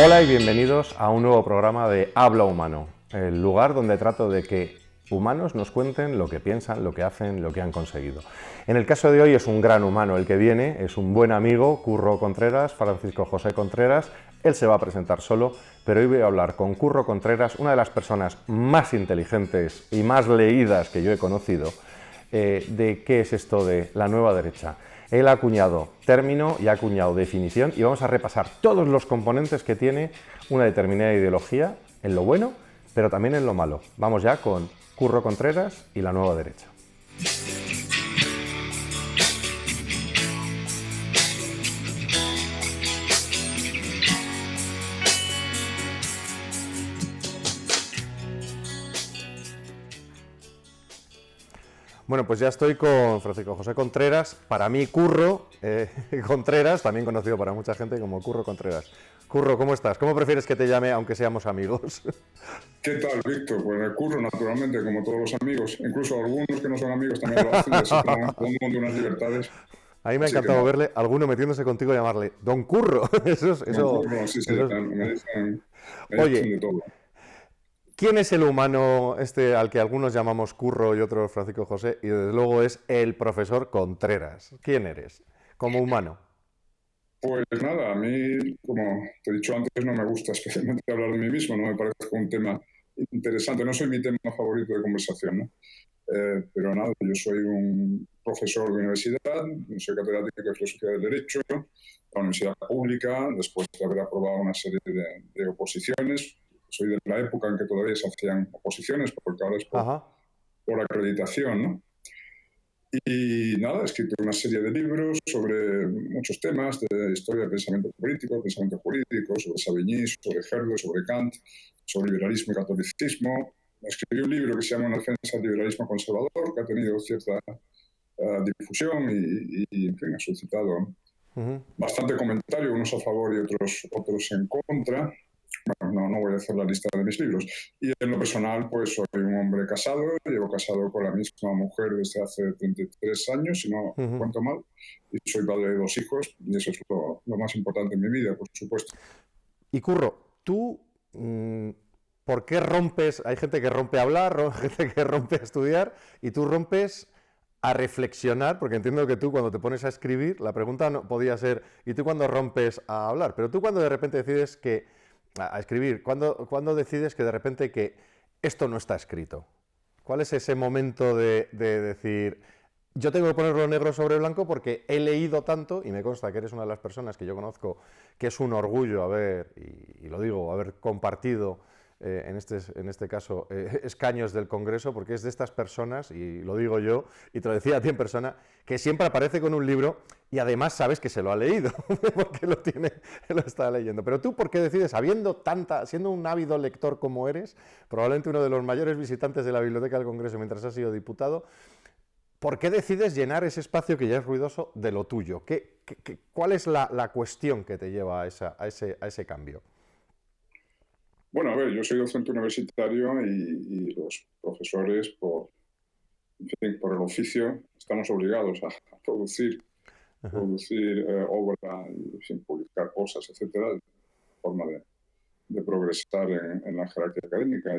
Hola y bienvenidos a un nuevo programa de Habla Humano, el lugar donde trato de que humanos nos cuenten lo que piensan, lo que hacen, lo que han conseguido. En el caso de hoy es un gran humano el que viene, es un buen amigo, Curro Contreras, Francisco José Contreras. Él se va a presentar solo, pero hoy voy a hablar con Curro Contreras, una de las personas más inteligentes y más leídas que yo he conocido, de qué es esto de la nueva derecha. Él ha acuñado término y ha acuñado definición y vamos a repasar todos los componentes que tiene una determinada ideología, en lo bueno, pero también en lo malo. Vamos ya con Curro Contreras y la nueva derecha. Bueno, pues ya estoy con Francisco José Contreras, para mí Curro Contreras, también conocido para mucha gente como Curro Contreras. Curro, ¿cómo estás? ¿Cómo prefieres que te llame aunque seamos amigos? ¿Qué tal, Víctor? Pues el Curro, naturalmente, como todos los amigos, incluso algunos que no son amigos también lo hacen, y así tenemos todo el mundo unas libertades. A mí me ha Así que encantado nada, verle alguno metiéndose contigo y llamarle Don Curro. con Curro, sí, Eso es... me dicen Oye, de todo. ¿quién es el humano este al que algunos llamamos Curro y otros Francisco José? Y desde luego es el profesor Contreras. ¿Quién eres? Como humano. Pues nada, a mí, como te he dicho antes, no me gusta especialmente hablar de mí mismo, no me parece un tema interesante, no soy mi tema favorito de conversación, ¿no? Pero nada, yo soy un profesor de universidad, soy catedrático de Filosofía del Derecho, de la universidad pública, después de haber aprobado una serie de oposiciones. Soy de la época en que todavía se hacían oposiciones, porque ahora es Ajá. por acreditación, ¿no? Y nada, he escrito una serie de libros sobre muchos temas de historia del pensamiento político, pensamiento jurídico, sobre Savigny, sobre Herder, sobre Kant, sobre liberalismo y catolicismo. Escribí un libro que se llama Una defensa del liberalismo conservador, que ha tenido cierta difusión y, en fin, ha suscitado bastante comentario, unos a favor y otros en contra. Bueno, no voy a hacer la lista de mis libros. Y en lo personal, pues soy un hombre casado, llevo casado con la misma mujer desde hace 33 años, si no cuento mal, y soy padre de 2 hijos, y eso es lo más importante en mi vida, por supuesto. Y Curro, tú, ¿por qué rompes? Hay gente que rompe a hablar, gente que rompe a estudiar, y tú rompes a reflexionar, porque entiendo que tú cuando te pones a escribir, la pregunta no podía ser, ¿y tú cuándo rompes a hablar? Pero tú cuando de repente decides que, a escribir, ¿cuándo decides que de repente que esto no está escrito? ¿Cuál es ese momento de decir, yo tengo que ponerlo negro sobre blanco porque he leído tanto, y me consta que eres una de las personas que yo conozco que es un orgullo haber, y lo digo, haber compartido en este caso escaños del Congreso, porque es de estas personas, y lo digo yo, y te lo decía a ti en persona, que siempre aparece con un libro y además sabes que se lo ha leído, porque lo está leyendo. Pero tú, ¿por qué decides, siendo un ávido lector como eres, probablemente uno de los mayores visitantes de la Biblioteca del Congreso mientras has sido diputado, ¿por qué decides llenar ese espacio que ya es ruidoso de lo tuyo? ¿Cuál es la cuestión que te lleva a ese cambio? Bueno, a ver, yo soy docente universitario y los profesores, en fin, por el oficio, estamos obligados a producir obra y, en fin, publicar cosas, etcétera, de forma de progresar en la jerarquía académica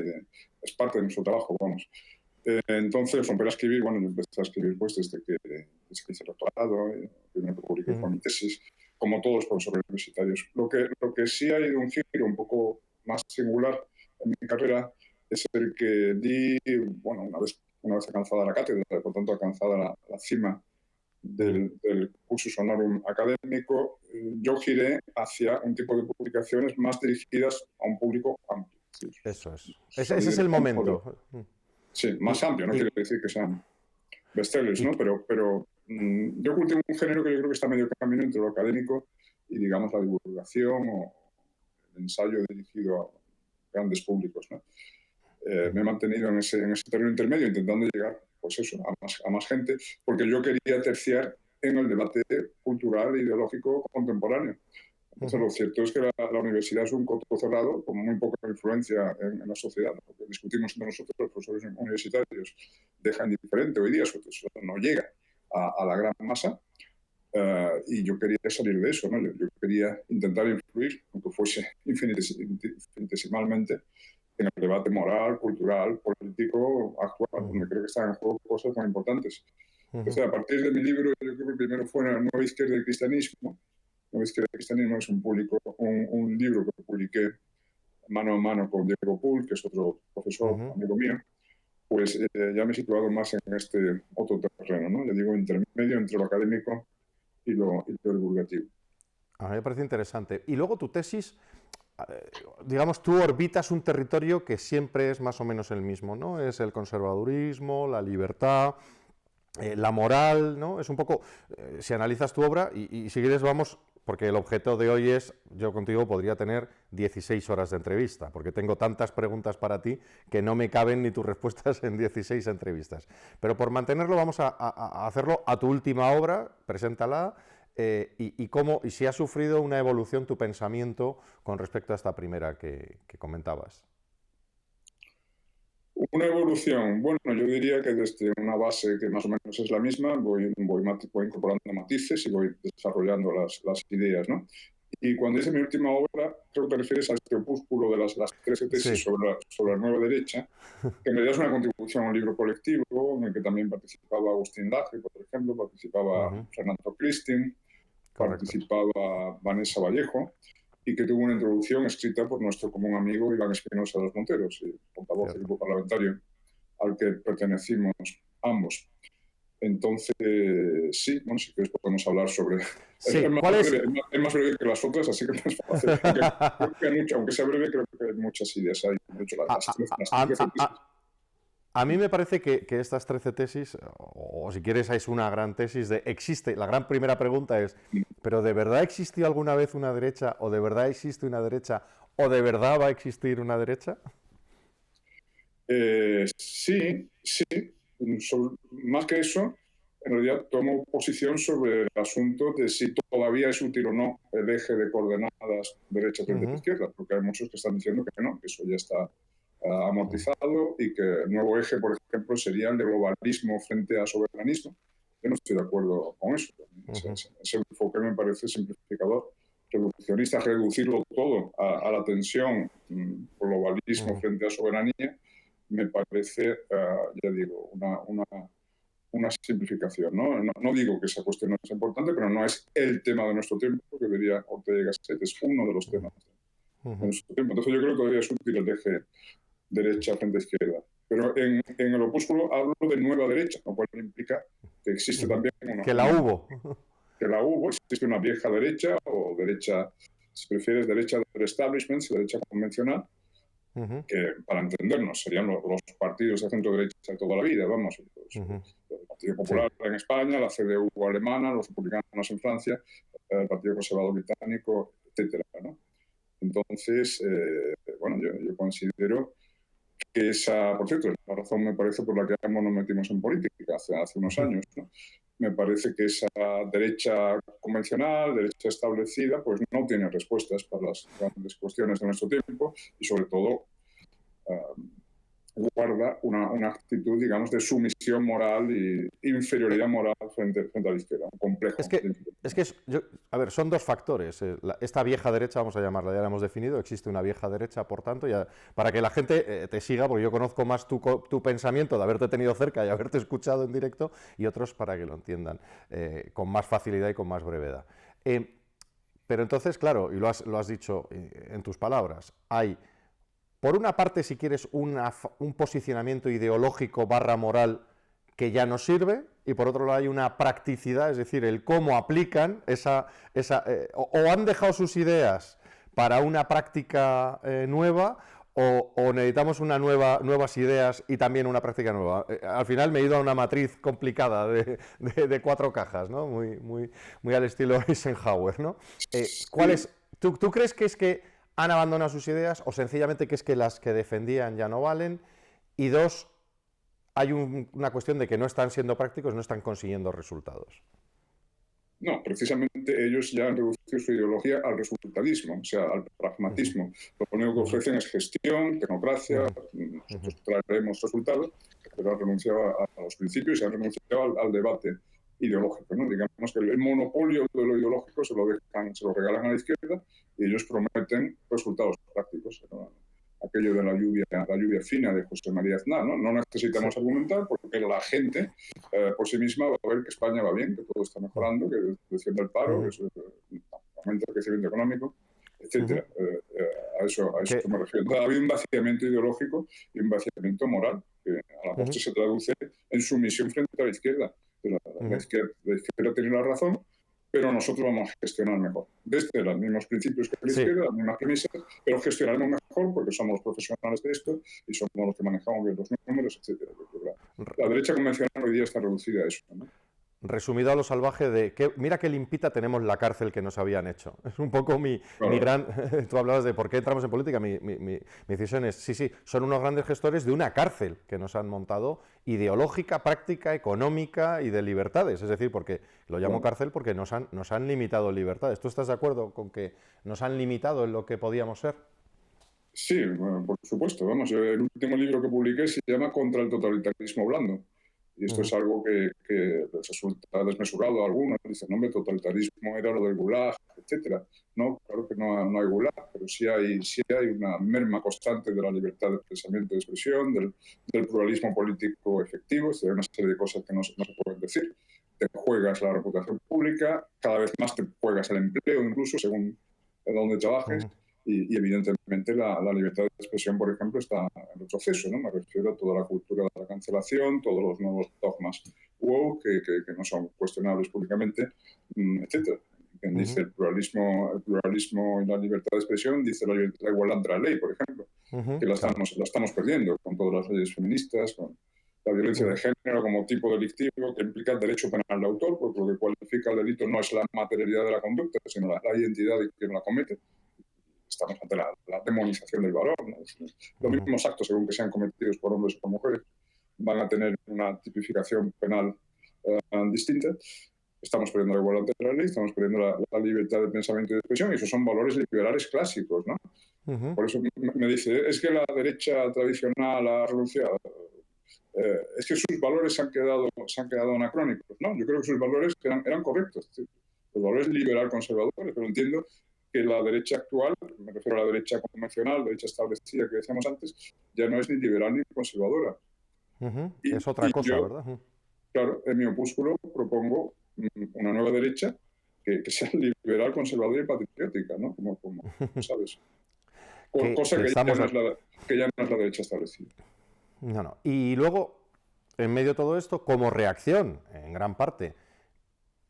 es parte de nuestro trabajo, vamos. Entonces, romper a escribir, bueno, yo empecé a escribir pues desde que hice el doctorado, primero que publiqué con mi tesis, como todos los profesores universitarios. Lo que sí ha ido un giro un poco más singular en mi carrera es el que di, bueno, una vez alcanzada la cátedra, por tanto alcanzada la cima del cursus honorum académico, yo giré hacia un tipo de publicaciones más dirigidas a un público amplio. Es decir, Eso es. Ese salí es del el campo de, momento. sí, Y, más amplio, no y, quiere decir que sean bestsellers, y, ¿no? Pero yo cultivo un género que yo creo que está medio camino entre lo académico y, digamos, la divulgación o el ensayo dirigido a grandes públicos, ¿no? Me he mantenido en ese terreno intermedio intentando llegar, pues eso, a más gente, porque yo quería terciar en el debate cultural e ideológico contemporáneo. Entonces, lo cierto es que la universidad es un coto cerrado con muy poca influencia en la sociedad. Lo que discutimos entre nosotros, los profesores universitarios, deja indiferente hoy día, eso no llega a la gran masa. Y yo quería salir de eso, ¿no? Yo quería intentar influir, aunque fuese infinitesimalmente, en el debate moral, cultural, político, actual, donde creo que están en juego cosas muy importantes. Entonces, a partir de mi libro, yo creo que el primero fue La Nueva Izquierda del Cristianismo. Nueva Izquierda del Cristianismo es un libro que publiqué mano a mano con Diego Pull, que es otro profesor, amigo mío. Pues ya me he situado más en este otro terreno, ¿no? Le digo intermedio entre lo académico y lo divulgativo. A mí me parece interesante. Y luego tu tesis, digamos, tú orbitas un territorio que siempre es más o menos el mismo, ¿no? Es el conservadurismo, la libertad, la moral, ¿no? Es un poco, si analizas tu obra, y si quieres vamos, porque el objeto de hoy es, yo contigo podría tener 16 horas de entrevista, porque tengo tantas preguntas para ti que no me caben ni tus respuestas en 16 entrevistas. Pero por mantenerlo vamos a hacerlo a tu última obra, preséntala, y si ha sufrido una evolución tu pensamiento con respecto a esta primera que comentabas. Una evolución, bueno, yo diría que desde una base que más o menos es la misma, voy incorporando matices y voy desarrollando las ideas, ¿no? Y cuando hice mi última obra, creo que te refieres a este opúsculo de las 13 tesis Sí. sobre la nueva derecha, que en realidad es una contribución a un libro colectivo en el que también participaba Agustín Laje, por ejemplo, participaba Renato Cristin, participaba Vanessa Vallejo, y que tuvo una introducción escrita por nuestro común amigo Iván Espinosa de los Monteros, el portavoz del grupo parlamentario al que pertenecimos ambos. Entonces, sí, bueno, si quieres podemos hablar sobre... Sí, es más breve que las otras, así que es más fácil. Aunque sea breve, creo que hay muchas ideas. Hay, de hecho, a mí me parece que estas 13 tesis, o si quieres es una gran tesis de existe, la gran primera pregunta es, ¿pero de verdad existió alguna vez una derecha, o de verdad existe una derecha, o de verdad va a existir una derecha? Sí. Más que eso, en realidad tomo posición sobre el asunto de si todavía es útil o no el eje de coordenadas derecha frente izquierda, porque hay muchos que están diciendo que no, que eso ya está amortizado y que el nuevo eje, por ejemplo, sería el de globalismo frente a soberanismo. Yo no estoy de acuerdo con eso. Ese enfoque me parece simplificador, reduccionista, reducirlo todo a la tensión globalismo frente a soberanía, me parece, ya digo, una simplificación, ¿no? No digo que esa cuestión no es importante, pero no es el tema de nuestro tiempo, que diría Ortega y Gasset, es uno de los temas de nuestro tiempo. Entonces yo creo que todavía es útil el eje derecha frente a izquierda. Pero en el opúsculo hablo de nueva derecha, lo cual implica que existe también que la hubo. Que la hubo, existe una vieja derecha, o derecha, si prefieres, derecha del establishment, derecha convencional, que para entendernos serían los partidos de centro-derecha de toda la vida, vamos, el Partido Popular en España, la CDU alemana, los republicanos en Francia, el Partido Conservador británico, etcétera, ¿no? Entonces, bueno, yo considero que esa, por cierto, la razón me parece por la que ambos nos metimos en política hace unos años, ¿no? Me parece que esa derecha convencional, derecha establecida, pues no tiene respuestas para las grandes cuestiones de nuestro tiempo y sobre todo guarda una actitud, digamos, de sumisión moral y inferioridad moral frente a la izquierda, un complejo. A ver, son dos factores. Esta vieja derecha, vamos a llamarla, ya la hemos definido, existe una vieja derecha, por tanto, ya, para que la gente te siga, porque yo conozco más tu pensamiento de haberte tenido cerca y haberte escuchado en directo, y otros para que lo entiendan con más facilidad y con más brevedad. Pero entonces, claro, y lo has dicho en tus palabras, hay... Por una parte, si quieres, un posicionamiento ideológico / moral que ya no sirve, y por otro lado hay una practicidad, es decir, el cómo aplican o han dejado sus ideas para una práctica nueva, o necesitamos nuevas ideas y también una práctica nueva. Al final me he ido a una matriz complicada de 4 cajas, ¿no? Muy al estilo Eisenhower, ¿no? ¿Tú crees que es que han abandonado sus ideas, o sencillamente que es que las que defendían ya no valen? Y dos, hay una cuestión de que no están siendo prácticos, no están consiguiendo resultados. No, precisamente ellos ya han reducido su ideología al resultadismo, o sea, al pragmatismo. Lo único que ofrecen es gestión, tecnocracia, nosotros traeremos resultados, pero han renunciado a los principios y han renunciado al debate ideológico, ¿no? Digamos que el monopolio de lo ideológico se lo regalan a la izquierda y ellos prometen resultados prácticos, ¿no? Aquello de la lluvia fina de José María Aznar, ¿no? No necesitamos argumentar porque la gente por sí misma va a ver que España va bien, que todo está mejorando, que desciende el paro, que aumenta el crecimiento económico, etcétera. A eso me refiero. Ha habido un vaciamiento ideológico y un vaciamiento moral que a la postre se traduce en sumisión frente a la izquierda. La izquierda tiene la razón, pero nosotros vamos a gestionar mejor. Desde los mismos principios que la izquierda, las mismas premisas, pero gestionaremos mejor porque somos los profesionales de esto y somos los que manejamos bien los números, etcétera. La derecha convencional hoy día está reducida a eso, ¿no? Resumido a lo salvaje de que mira qué limpita tenemos la cárcel que nos habían hecho. Es un poco mi gran... Tú hablabas de por qué entramos en política, mi decisión es, sí, son unos grandes gestores de una cárcel que nos han montado ideológica, práctica, económica y de libertades. Es decir, porque lo llamo cárcel porque nos han limitado libertades. ¿Tú estás de acuerdo con que nos han limitado en lo que podíamos ser? Sí, bueno, por supuesto. Vamos, el último libro que publiqué se llama Contra el totalitarismo blando. Y esto es algo que les resulta desmesurado a algunos. Dicen, hombre, totalitarismo era lo del Gulag, etcétera. No, claro que no hay Gulag, pero sí hay una merma constante de la libertad de pensamiento y de expresión, del pluralismo político efectivo. Hay una serie de cosas que no se pueden decir. Te juegas la reputación pública, cada vez más te juegas el empleo, incluso según donde trabajes. Y evidentemente la libertad de expresión, por ejemplo, está en retroceso, ¿no? Me refiero a toda la cultura de la cancelación, todos los nuevos dogmas woke que no son cuestionables públicamente, etcétera. Quien dice el pluralismo y la libertad de expresión, dice la igualdad ante la ley, por ejemplo, que la estamos perdiendo con todas las leyes feministas, con la violencia de género como tipo delictivo que implica el derecho penal de autor, porque lo que cualifica el delito no es la materialidad de la conducta, sino la identidad de quien la comete. Estamos ante la demonización del valor, ¿no? Los mismos actos, según que sean cometidos por hombres o por mujeres, van a tener una tipificación penal distinta. Estamos perdiendo la igualdad ante la ley, estamos perdiendo la libertad de pensamiento y de expresión, y esos son valores liberales clásicos, ¿no? Por eso me dice, es que la derecha tradicional ha renunciado. Es que sus valores se han quedado anacrónicos, ¿no? Yo creo que sus valores eran correctos, los valores liberal conservadores, pero entiendo que la derecha actual, me refiero a la derecha convencional, la derecha establecida que decíamos antes, ya no es ni liberal ni conservadora. Es otra cosa, yo, ¿verdad? Claro, en mi opúsculo propongo una nueva derecha que sea liberal, conservadora y patriótica, ¿no? Como sabes. Cosa que ya no es la derecha establecida. No. Y luego, en medio de todo esto, como reacción, en gran parte,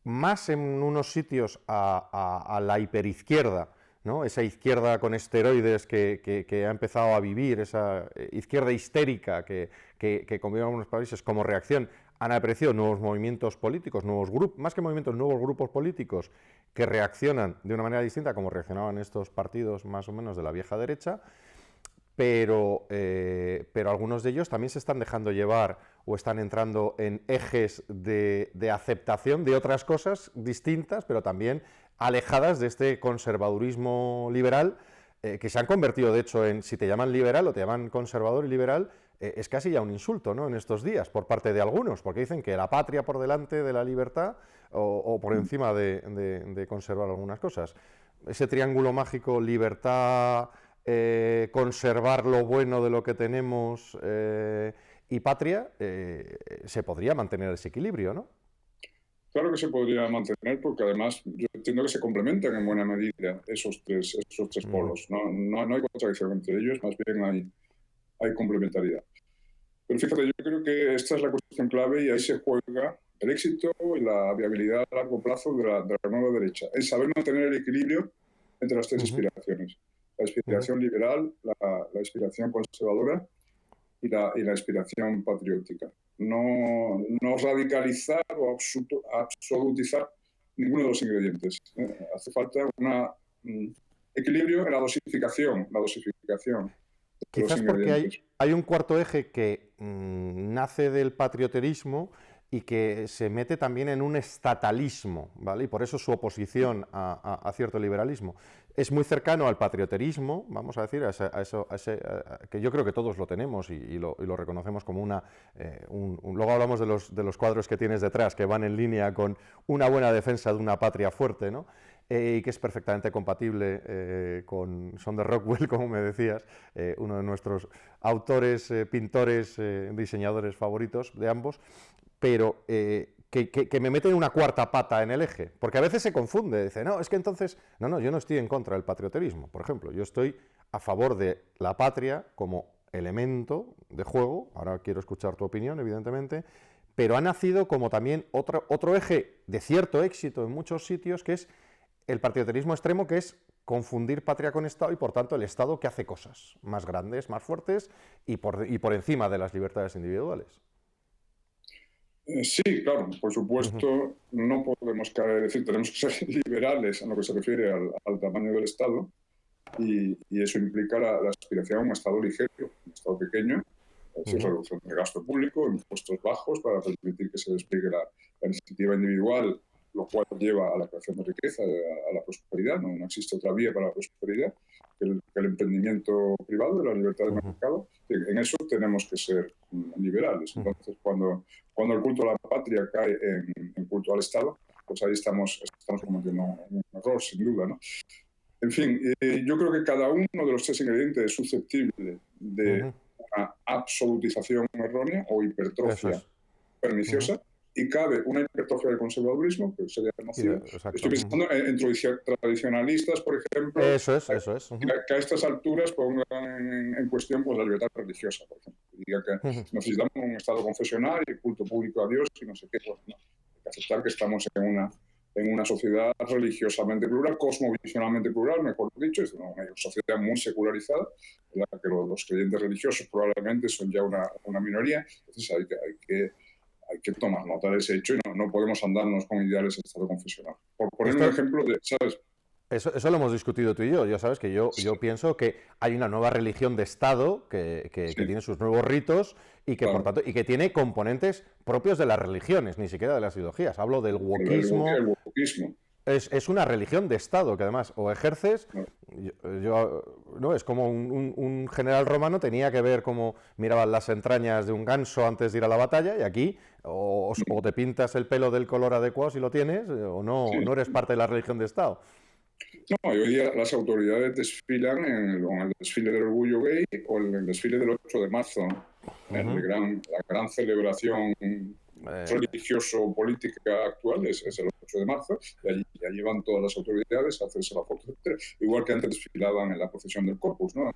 más en unos sitios a la hiperizquierda, ¿no? Esa izquierda con esteroides que ha empezado a vivir, esa izquierda histérica que convive en algunos países, como reacción han aparecido nuevos movimientos políticos, nuevos grupos, más que movimientos, nuevos grupos políticos que reaccionan de una manera distinta como reaccionaban estos partidos más o menos de la vieja derecha. Pero algunos de ellos también se están dejando llevar o están entrando en ejes de aceptación de otras cosas distintas, pero también alejadas de este conservadurismo liberal, que se han convertido, de hecho, en, si te llaman liberal o te llaman conservador y liberal, es casi ya un insulto, ¿no?, en estos días, por parte de algunos, porque dicen que la patria por delante de la libertad o por encima de conservar algunas cosas. Ese triángulo mágico, libertad... conservar lo bueno de lo que tenemos y patria, se podría mantener ese equilibrio, ¿no? Claro que se podría mantener porque además yo entiendo que se complementan en buena medida esos tres polos. No hay contradicción entre ellos, más bien hay complementariedad. Pero fíjate, yo creo que esta es la cuestión clave y ahí se juega el éxito y la viabilidad a largo plazo de la nueva derecha. Es saber mantener el equilibrio entre las tres inspiraciones. La inspiración liberal, la inspiración conservadora y la inspiración patriótica. No radicalizar o absolutizar ninguno de los ingredientes. Hace falta un equilibrio en la dosificación. Quizás porque hay un cuarto eje que nace del patrioterismo y que se mete también en un estatalismo, ¿vale? Y por eso su oposición a cierto liberalismo. Es muy cercano al patrioterismo, vamos a decir, que yo creo que todos lo tenemos y lo reconocemos como luego hablamos de los cuadros que tienes detrás, que van en línea con una buena defensa de una patria fuerte, ¿no? Y que es perfectamente compatible con Son Rockwell, como me decías, uno de nuestros autores, pintores, diseñadores favoritos de ambos, pero que me meten una cuarta pata en el eje, porque a veces se confunde, dice, no, es que entonces, no, yo no estoy en contra del patrioterismo, por ejemplo, yo estoy a favor de la patria como elemento de juego, ahora quiero escuchar tu opinión, evidentemente, pero ha nacido como también otro eje de cierto éxito en muchos sitios, que es el patrioterismo extremo, que es confundir patria con Estado y, por tanto, el Estado que hace cosas más grandes, más fuertes y por encima de las libertades individuales. Sí, claro, por supuesto, no podemos caer, es decir, tenemos que ser liberales en lo que se refiere al tamaño del Estado y eso implica la aspiración a un Estado ligero, un Estado pequeño, es decir, reducción de gasto público, impuestos bajos para permitir que se despliegue la iniciativa individual, lo cual lleva a la creación de riqueza, a la prosperidad. No existe otra vía para la prosperidad que el emprendimiento privado, la libertad de mercado. En eso tenemos que ser liberales. Entonces, cuando el culto a la patria cae en culto al Estado, pues ahí estamos cometiendo un error, sin duda, ¿no? En fin, yo creo que cada uno de los tres ingredientes es susceptible de una absolutización errónea o hipertrofia perniciosa, y cabe una hipertrofia del conservadurismo, que sería nociva. Estoy pensando en tradicionalistas, por ejemplo, Eso es. Que a estas alturas pongan en cuestión pues, la libertad religiosa, por ejemplo. Y diga que necesitamos un Estado confesional y culto público a Dios y no sé qué. Pues no. Hay que aceptar que estamos en una sociedad religiosamente plural, cosmovisionalmente plural, mejor dicho, es una sociedad muy secularizada, en la que los creyentes religiosos probablemente son ya una minoría. Entonces hay que tomar nota de ese hecho y no podemos andarnos con ideales de Estado confesional. Por poner un ejemplo de, ¿sabes? Eso lo hemos discutido tú y yo. Ya sabes que yo pienso que hay una nueva religión de Estado que tiene sus nuevos ritos y que, por tanto, y que tiene componentes propios de las religiones, ni siquiera de las ideologías. Hablo del wokismo. El wokismo. Es una religión de Estado que además o ejerces, no es como un general romano tenía que ver cómo miraban las entrañas de un ganso antes de ir a la batalla, y aquí o te pintas el pelo del color adecuado si lo tienes, o no eres parte de la religión de Estado. No, hoy día las autoridades desfilan en el desfile del orgullo gay o en el desfile del 8 de marzo, la gran celebración religioso-política actual es el 8 de marzo, y allí van todas las autoridades a hacerse la foto. Igual que antes desfilaban en la procesión del Corpus, ¿no?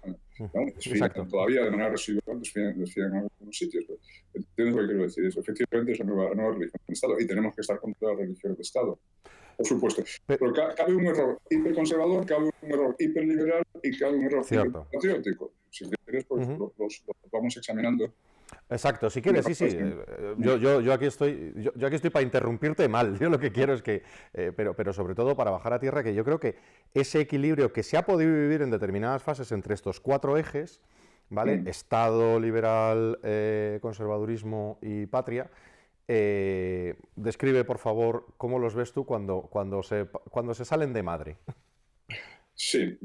Desfilan todavía de manera residual, desfilan en algunos sitios. ¿Entiendes lo que quiero decir? Efectivamente es la nueva religión del Estado y tenemos que estar contra las religiones de Estado. Por supuesto. Pero cabe un error hiperconservador, cabe un error hiperliberal y cabe un error hiperpatriótico. Si quieres, pues los vamos examinando. Exacto, si quieres, sí. Yo aquí estoy para interrumpirte mal. Yo lo que quiero es que, pero sobre todo para bajar a tierra, que yo creo que ese equilibrio que se ha podido vivir en determinadas fases entre estos cuatro ejes, ¿vale? Estado, liberal, conservadurismo y patria. Describe, por favor, cómo los ves tú cuando se salen de madre. Sí,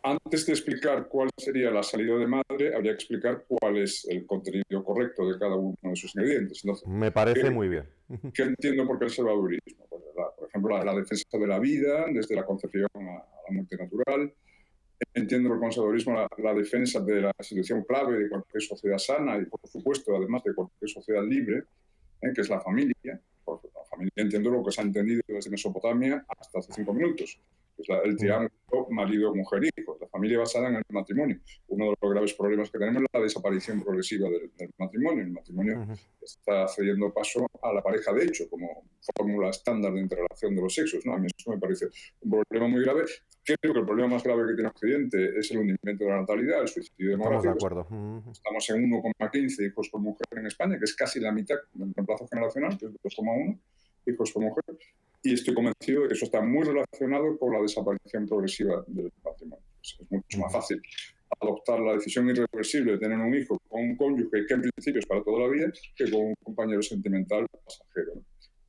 antes de explicar cuál sería la salida de madre, habría que explicar cuál es el contenido correcto de cada uno de sus ingredientes. Entonces, me parece muy bien. ¿Qué entiendo por conservadurismo? Pues, por ejemplo, la defensa de la vida, desde la concepción a la muerte natural. Entiendo por conservadurismo la defensa de la institución clave de cualquier sociedad sana y, por supuesto, además de cualquier sociedad libre, que es la familia. Por la familia entiendo lo que se ha entendido desde Mesopotamia hasta hace 5 minutos. Es el triángulo marido-mujer-hijo, la familia basada en el matrimonio. Uno de los graves problemas que tenemos es la desaparición progresiva del matrimonio. El matrimonio está cediendo paso a la pareja de hecho como fórmula estándar de interrelación de los sexos, ¿no? A mí eso me parece un problema muy grave. Creo que el problema más grave que tiene Occidente es el hundimiento de la natalidad, el suicidio demográfico. Estamos de acuerdo. Estamos en 1,15 hijos por mujer en España, que es casi la mitad del reemplazo generacional, que es 2,1 hijos por mujer. Y estoy convencido de que eso está muy relacionado con la desaparición progresiva del patrimonio. Es mucho más fácil adoptar la decisión irreversible de tener un hijo con un cónyuge que en principio es para toda la vida que con un compañero sentimental pasajero, ¿no?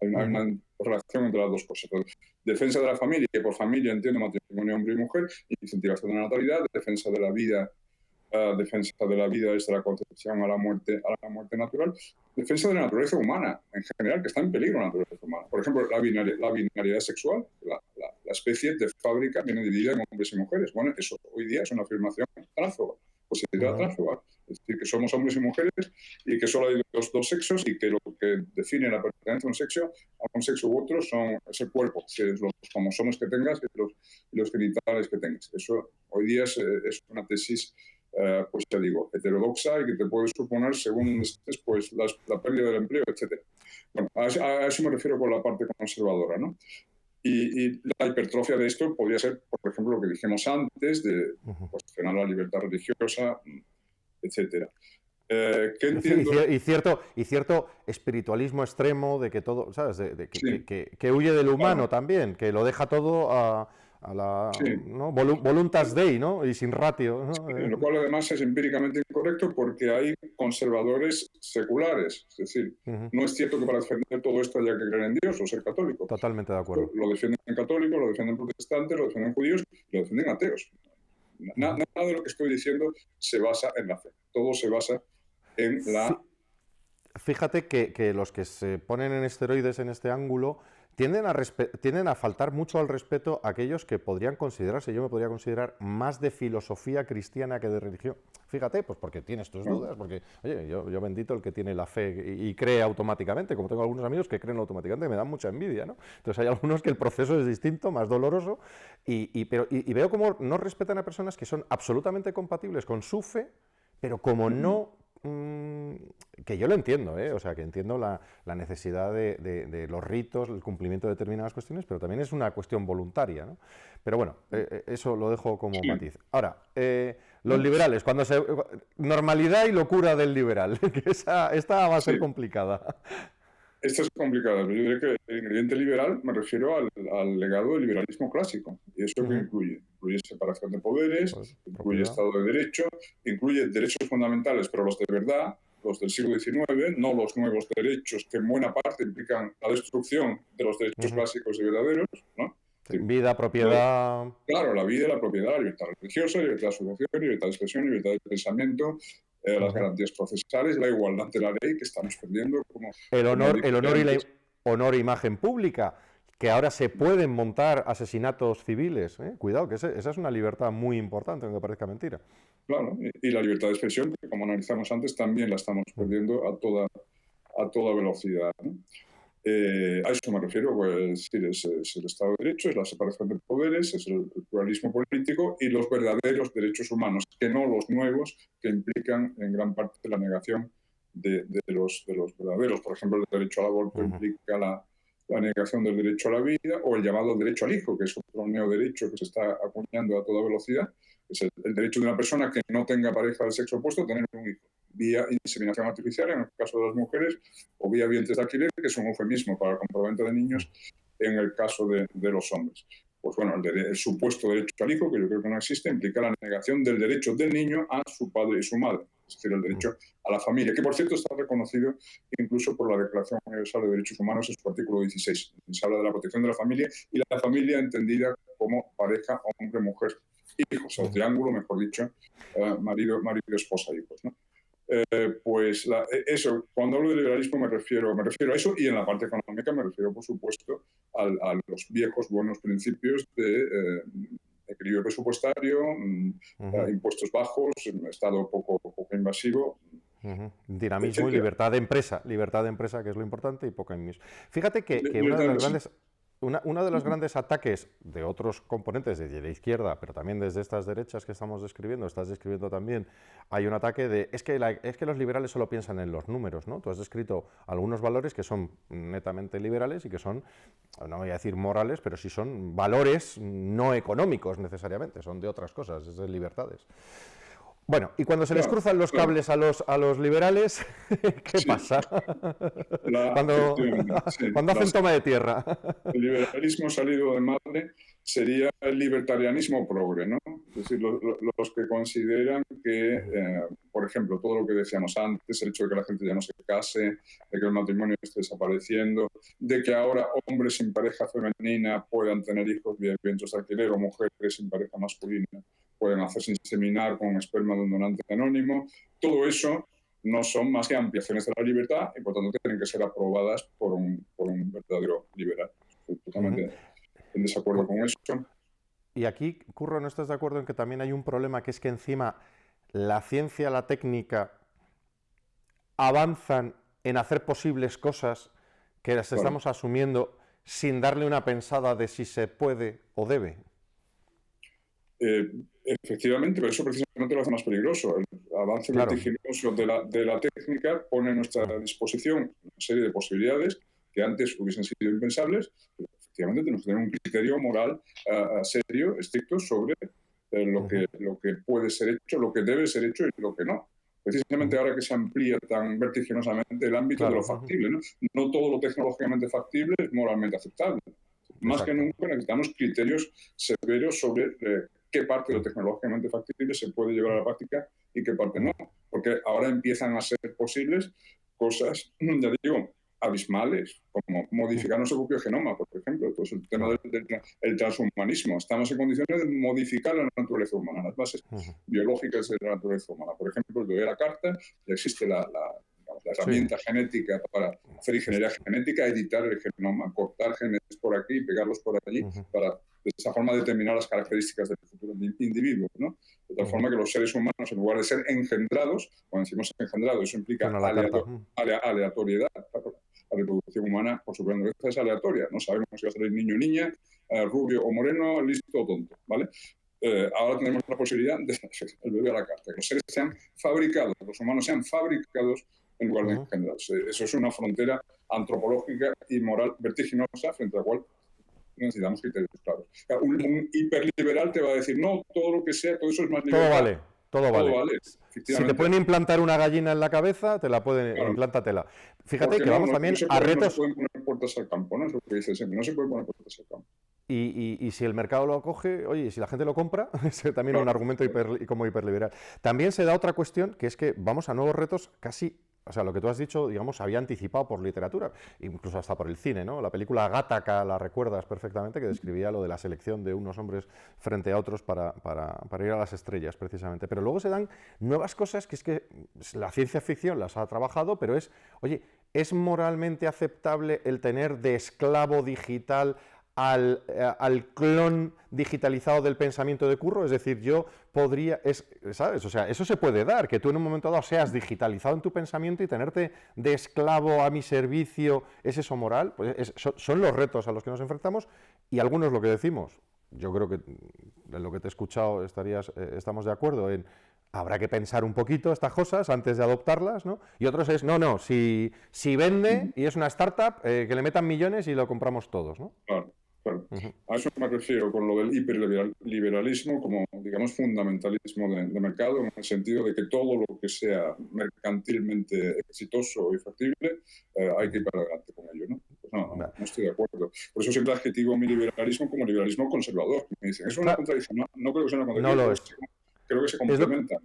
Hay una relación entre las dos cosas. Entonces, defensa de la familia, que por familia entiendo matrimonio hombre y mujer, incentivación de la natalidad, defensa de la vida desde la concepción a la muerte natural, defensa de la naturaleza humana en general, que está en peligro la naturaleza humana. Por ejemplo, la binariedad sexual, la especie de fábrica viene dividida en hombres y mujeres. Bueno, eso hoy día es una afirmación tránsfoba, posibilidad tránsfoba. Es decir, que somos hombres y mujeres y que solo hay dos sexos y que lo que define la pertenencia a un sexo u otro es el cuerpo, los cromosomas que tengas y los genitales que tengas. Eso hoy día es una tesis, pues ya digo, heterodoxa y que te puede suponer, según estés, pues la pérdida del empleo, etc. Bueno, a eso me refiero con la parte conservadora, ¿no? Y la hipertrofia de esto podría ser, por ejemplo, lo que dijimos antes, de cuestionar la libertad religiosa, etcétera. ¿Qué entiendo? Y cierto espiritualismo extremo de que todo, ¿sabes? Sí. Que huye del humano también, que lo deja todo a la ¿no? Voluntas Dei, ¿no? Y sin ratio, ¿no? Sí, lo cual además es empíricamente incorrecto porque hay conservadores seculares. Es decir, no es cierto que para defender todo esto haya que creer en Dios o ser católico. Totalmente de acuerdo. Lo defienden católicos, lo defienden protestantes, lo defienden judíos y lo defienden ateos. Nada de lo que estoy diciendo se basa en la fe. Todo se basa en la... Fíjate que los que se ponen en esteroides en este ángulo tienden a faltar mucho al respeto a aquellos que podrían considerarse, yo me podría considerar, más de filosofía cristiana que de religión. Fíjate, pues porque tienes tus dudas, porque, oye, yo bendito el que tiene la fe y cree automáticamente, como tengo algunos amigos que creen automáticamente, me dan mucha envidia, ¿no? Entonces hay algunos que el proceso es distinto, más doloroso, y veo como no respetan a personas que son absolutamente compatibles con su fe, pero como no... que yo lo entiendo, o sea, que entiendo la necesidad de los ritos, el cumplimiento de determinadas cuestiones, pero también es una cuestión voluntaria, ¿no? Pero bueno, eso lo dejo como matiz. Ahora, los liberales, normalidad y locura del liberal, que esta va a ser complicada. Esta es complicada, pero yo diría que el ingrediente liberal me refiero al legado del liberalismo clásico. ¿Y eso qué incluye? Incluye separación de poderes, incluye Estado de Derecho, incluye derechos fundamentales, pero los de verdad, los del siglo XIX, no los nuevos derechos que en buena parte implican la destrucción de los derechos clásicos y verdaderos, ¿no? Vida, propiedad... Claro, la vida, la propiedad, la libertad religiosa, libertad de asociación, libertad de expresión, libertad de pensamiento, las garantías procesales, la igualdad de la ley que estamos perdiendo. El honor e imagen pública, que ahora se pueden montar asesinatos civiles. Cuidado, que esa es una libertad muy importante, aunque parezca mentira. Claro, y la libertad de expresión, que como analizamos antes, también la estamos perdiendo a toda velocidad, ¿no? A eso me refiero, pues es el Estado de Derecho, es la separación de poderes, es el pluralismo político y los verdaderos derechos humanos, que no los nuevos, que implican en gran parte la negación de los verdaderos. Por ejemplo, el derecho al aborto implica la negación del derecho a la vida, o el llamado derecho al hijo, que es otro neoderecho que se está acuñando a toda velocidad. Es el derecho de una persona que no tenga pareja del sexo opuesto a tener un hijo, vía inseminación artificial en el caso de las mujeres, o vía vientres de alquiler, que es un eufemismo para el compraventa de niños en el caso de los hombres. Pues bueno, el supuesto derecho al hijo, que yo creo que no existe, implica la negación del derecho del niño a su padre y su madre, es decir, el derecho a la familia, que por cierto está reconocido incluso por la Declaración Universal de Derechos Humanos en su artículo 16. Se habla de la protección de la familia y la familia entendida como pareja, hombre-mujer, hijos, o triángulo, mejor dicho, marido, esposa, hijos, ¿no? Pues eso, cuando hablo de liberalismo me refiero a eso, y en la parte económica me refiero, por supuesto, a los viejos buenos principios de equilibrio presupuestario, impuestos bajos, Estado poco invasivo. Dinamismo y libertad de empresa, que es lo importante, y poca inmisión. Fíjate que uno de los grandes ataques de otros componentes de la izquierda, pero también desde estas derechas que estás describiendo también, hay un ataque de, es que los liberales solo piensan en los números, ¿no? Tú has descrito algunos valores que son netamente liberales y que son, no voy a decir morales, pero sí son valores no económicos necesariamente, son de otras cosas, es de libertades. Bueno, y cuando se les Claro, cruzan los claro. cables a los liberales, ¿qué Sí, pasa? Cuando, efectivamente, sí. cuando hacen toma de tierra. El liberalismo salido de madre sería el libertarianismo progre, ¿no? Es decir, los que consideran que, por ejemplo, todo lo que decíamos antes, el hecho de que la gente ya no se case, de que el matrimonio esté desapareciendo, de que ahora hombres sin pareja femenina puedan tener hijos vía vientres de alquiler o mujeres sin pareja masculina pueden hacerse inseminar con esperma de un donante anónimo, todo eso no son más que ampliaciones de la libertad y por tanto tienen que ser aprobadas por un verdadero liberal. Estoy Ujú. totalmente en desacuerdo con eso. Y aquí, Curro, ¿no estás de acuerdo en que también hay un problema, que es que encima la ciencia, la técnica avanzan en hacer posibles cosas que las Claro. estamos asumiendo sin darle una pensada de si se puede o debe? Eh, Efectivamente, pero eso precisamente lo hace más peligroso. El avance Claro. vertiginoso de la técnica pone a nuestra disposición una serie de posibilidades que antes hubiesen sido impensables, pero efectivamente tenemos que tener un criterio moral serio, estricto, sobre lo que puede ser hecho, lo que debe ser hecho y lo que no. Precisamente ahora que se amplía tan vertiginosamente el ámbito de lo Claro. factible, ¿no? No todo lo tecnológicamente factible es moralmente aceptable. Más que Exacto. nunca necesitamos criterios severos sobre qué parte de lo tecnológicamente factible se puede llevar a la práctica y qué parte no. Porque ahora empiezan a ser posibles cosas, ya digo, abismales, como modificar nuestro propio genoma, por ejemplo. Pues el tema Claro. del transhumanismo. Estamos en condiciones de modificar la naturaleza humana, las bases biológicas de la naturaleza humana. Por ejemplo, de la carta, ya existe la Sí. herramienta genética para hacer ingeniería genética, editar el genoma, cortar genes por aquí y pegarlos por allí, para de esa forma determinar las características del futuro individuo, ¿no? De tal forma que los seres humanos, en lugar de ser engendrados, cuando decimos engendrado, eso implica Suena la carta. aleatoriedad. La reproducción humana, por su gran vez, es aleatoria. No sabemos si va a ser niño o niña, rubio o moreno, listo o tonto, ¿vale? Ahora tenemos la posibilidad de el bebé a la carta, que los seres sean fabricados, los humanos sean fabricados en lugar de engendrarse. Eso es una frontera antropológica y moral vertiginosa frente a la cual necesitamos criterios claros. Un hiperliberal te va a decir, no, todo lo que sea, todo eso es más Todo libertad. vale, todo Todo vale. vale, Si te efectivamente. pueden implantar una gallina en la cabeza, te la pueden, Claro, implántatela. Fíjate porque que no, vamos también a no se retos. pueden poner puertas al campo, ¿no? Es lo que dice siempre, no se pueden poner puertas al campo. Y si el mercado lo acoge, oye, y si la gente lo compra, es también un Claro, argumento como hiperliberal. También se da otra cuestión, que es que vamos a nuevos retos casi, o sea, lo que tú has dicho, digamos, había anticipado por literatura, incluso hasta por el cine, ¿no? La película Gattaca, la recuerdas perfectamente, que describía lo de la selección de unos hombres frente a otros para ir a las estrellas, precisamente. Pero luego se dan nuevas cosas que es que la ciencia ficción las ha trabajado, pero es, oye, ¿es moralmente aceptable el tener de esclavo digital al clon digitalizado del pensamiento de Curro? Es decir, yo podría, ¿sabes? O sea, eso se puede dar, que tú en un momento dado seas digitalizado en tu pensamiento y tenerte de esclavo a mi servicio, ¿es eso moral? Pues son los retos a los que nos enfrentamos y algunos lo que decimos. Yo creo que en lo que te he escuchado estamos de acuerdo en habrá que pensar un poquito estas cosas antes de adoptarlas, ¿no? Y otros es, no, si vende y es una startup, que le metan millones y lo compramos todos, ¿no? claro, claro. A eso me refiero con lo del hiperliberalismo como, digamos, fundamentalismo de mercado, en el sentido de que todo lo que sea mercantilmente exitoso y factible, hay que ir para adelante con ello, ¿no? Pues no estoy de acuerdo. Por eso siempre adjetivo mi liberalismo como liberalismo conservador. Me dicen, ¿es una Claro, contradicción? No creo que sea una no contradicción, lo es. creo que se Es, lo, complementan.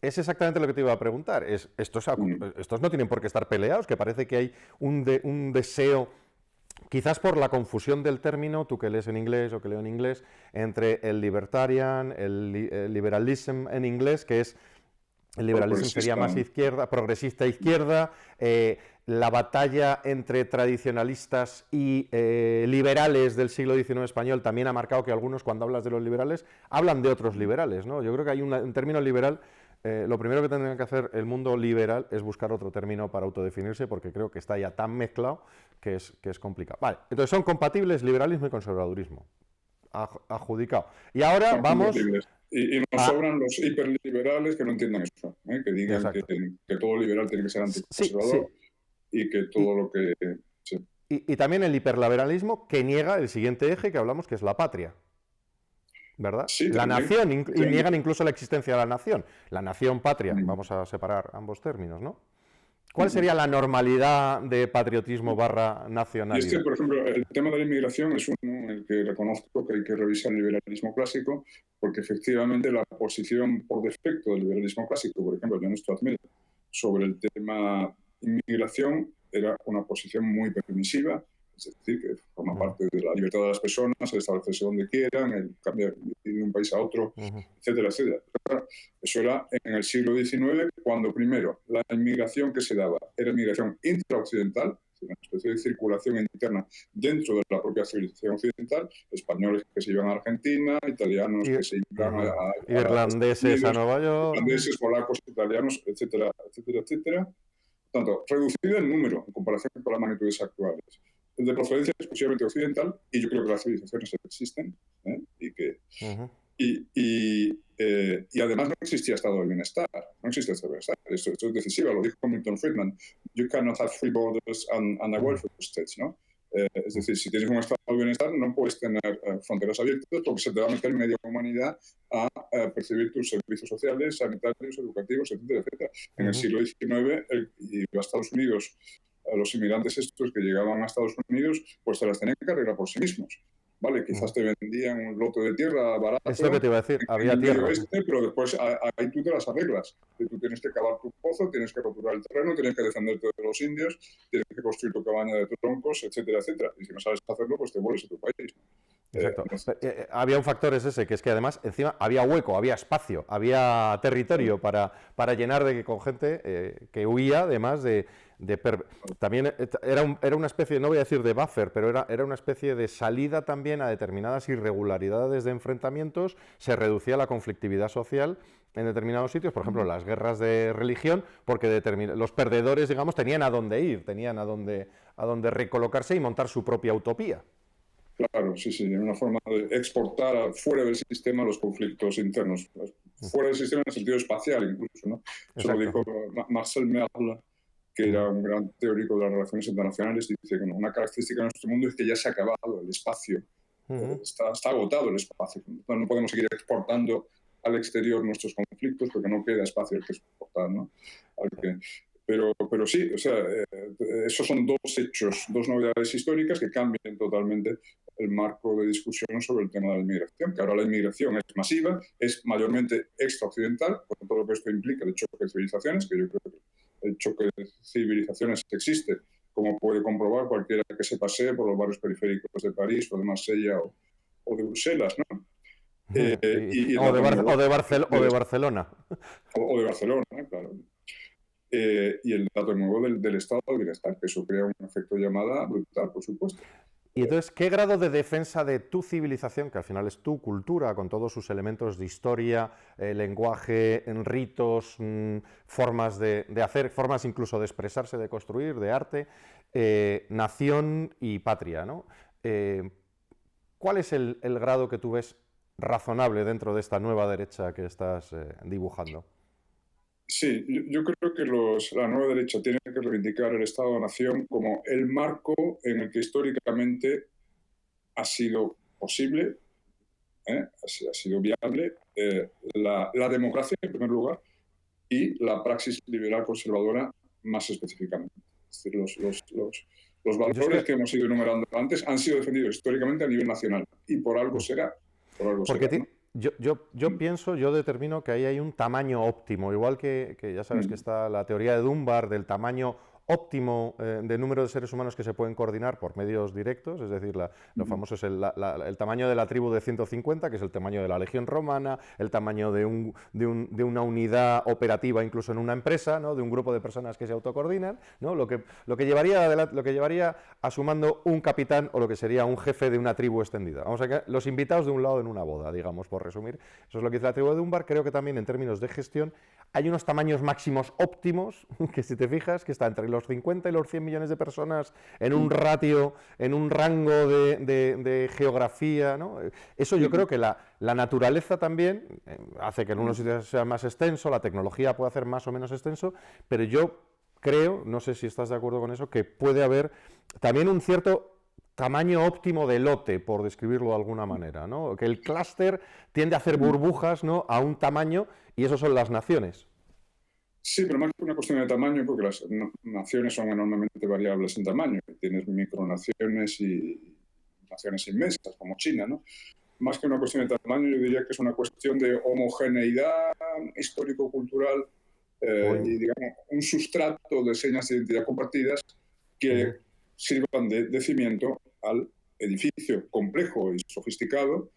es exactamente lo que te iba a preguntar. Estos no tienen por qué estar peleados, que parece que hay un deseo, quizás por la confusión del término, tú que lees en inglés o que leo en inglés, entre el libertarian, el liberalism en inglés, que es el liberalismo sería más izquierda, progresista izquierda, la batalla entre tradicionalistas y liberales del siglo XIX español también ha marcado que algunos, cuando hablas de los liberales, hablan de otros liberales, ¿no? Yo creo que hay un término liberal. Lo primero que tendría que hacer el mundo liberal es buscar otro término para autodefinirse, porque creo que está ya tan mezclado que es complicado. Vale, entonces son compatibles liberalismo y conservadurismo. Adjudicado. Y ahora Son vamos compatibles. Y nos a... sobran los hiperliberales que no entiendan eso, que digan Exacto. que todo liberal tiene que ser Sí, sí. anticonservador y que Y, todo lo que... Sí. y también el hiperliberalismo que niega el siguiente eje que hablamos, que es la patria. ¿verdad? Sí, La también. nación, y niegan incluso la existencia de la nación. La nación patria, vamos a separar ambos términos, ¿no? ¿Cuál sería la normalidad de patriotismo barra Y nacionalidad? por ejemplo, el tema de la inmigración es uno en el que reconozco que hay que revisar el liberalismo clásico, porque efectivamente la posición por defecto del liberalismo clásico, por ejemplo, John Stuart Mill, sobre el tema inmigración, era una posición muy permisiva, es decir, que forma parte de la libertad de las personas, el establecerse donde quieran, el cambiar de un país a otro, etcétera, etcétera. Eso era en el siglo XIX, cuando primero la inmigración que se daba era inmigración intraoccidental, una especie de circulación interna dentro de la propia civilización occidental, españoles que se iban a Argentina, italianos que se iban a Estados irlandeses a Unidos, Nueva York, irlandeses, polacos, italianos, etcétera, etcétera, etcétera. Por tanto, reducido el número en comparación con las magnitudes actuales. El de procedencia exclusivamente occidental, y yo creo que las civilizaciones existen, y que y además no existía estado de bienestar, no existía estado de bienestar. Esto es decisivo, lo dijo Milton Friedman. You cannot have free borders and a welfare state, ¿no? Es decir, si tienes un estado de bienestar no puedes tener fronteras abiertas porque se te va a meter media humanidad a percibir tus servicios sociales, sanitarios, educativos, etcétera, etcétera. En el siglo XIX, y a Estados Unidos, los inmigrantes estos que llegaban a Estados Unidos, pues se las tenían que arreglar por sí mismos. Vale, quizás te vendían un lote de tierra barato. Es lo que te iba a decir, había tierra. Pero después ahí tú te las arreglas. Tú tienes que cavar tu pozo, tienes que roturar el terreno, tienes que defenderte de los indios, tienes que construir tu cabaña de troncos, etcétera, etcétera. Y si no sabes hacerlo, pues te vuelves a tu país. Exacto. Había un factor es ese, que es que además encima había hueco, había espacio, había territorio para llenar con gente que huía además también era una especie, no voy a decir de buffer, pero era una especie de salida también a determinadas irregularidades de enfrentamientos, se reducía la conflictividad social en determinados sitios, por ejemplo, las guerras de religión, porque los perdedores, digamos, tenían a dónde ir, tenían a dónde recolocarse y montar su propia utopía. Claro, sí, sí, una forma de exportar fuera del sistema los conflictos internos, fuera del sistema en el sentido espacial incluso, ¿no? Eso lo dijo Marcel Merle, que era un gran teórico de las relaciones internacionales, y dice que una característica de nuestro mundo es que ya se ha acabado el espacio, está agotado el espacio, no podemos seguir exportando al exterior nuestros conflictos porque no queda espacio al que exportar, ¿no? Pero sí, o sea, esos son dos hechos, dos novedades históricas que cambian totalmente el marco de discusión sobre el tema de la inmigración, que ahora la inmigración es masiva, es mayormente extraoccidental, con todo lo que esto implica de choque de civilizaciones, que yo creo que el choque de civilizaciones existe, como puede comprobar cualquiera que se pasee por los barrios periféricos de París o de Marsella o de Bruselas, ¿no? O de Barcelona. O de Barcelona, claro. Y el dato nuevo del estado de bienestar, que eso crea un efecto llamada brutal, por supuesto. Y entonces, ¿qué grado de defensa de tu civilización, que al final es tu cultura, con todos sus elementos de historia, lenguaje, ritos, formas de hacer, formas incluso de expresarse, de construir, de arte, nación y patria, ¿no? ¿Cuál es el grado que tú ves razonable dentro de esta nueva derecha que estás dibujando? Sí, yo creo que la nueva derecha tiene que reivindicar el Estado-Nación como el marco en el que históricamente ha sido posible, ha sido viable la democracia en primer lugar y la praxis liberal conservadora más específicamente. Es decir, los valores que hemos ido enumerando antes han sido defendidos históricamente a nivel nacional y por algo será. ¿No? Yo pienso, yo determino que ahí hay un tamaño óptimo, igual que ya sabes que está la teoría de Dunbar del tamaño óptimo de número de seres humanos que se pueden coordinar por medios directos, es decir, lo famoso es el tamaño de la tribu de 150, que es el tamaño de la legión romana, el tamaño de una unidad operativa incluso en una empresa, ¿no? De un grupo de personas que se autocoordinan, ¿no? Lo que llevaría a sumando un capitán o lo que sería un jefe de una tribu extendida. Vamos a que los invitados de un lado en una boda, digamos, por resumir. Eso es lo que dice la tribu de Dunbar. Creo que también en términos de gestión hay unos tamaños máximos óptimos, que si te fijas, que está entre los 50 y los 100 millones de personas en un ratio, en un rango de geografía, ¿no? Eso yo creo que la naturaleza también hace que en unos sitios sea más extenso, la tecnología puede hacer más o menos extenso, pero yo creo, no sé si estás de acuerdo con eso, que puede haber también un cierto tamaño óptimo de lote, por describirlo de alguna manera, ¿no? Que el clúster tiende a hacer burbujas, ¿no?, a un tamaño, y eso son las naciones. Sí, pero más que una cuestión de tamaño, porque las naciones son enormemente variables en tamaño. Tienes micronaciones y naciones inmensas, como China, ¿no? Más que una cuestión de tamaño, yo diría que es una cuestión de homogeneidad histórico-cultural y, digamos, un sustrato de señas de identidad compartidas que sirvan de cimiento al edificio complejo y sofisticado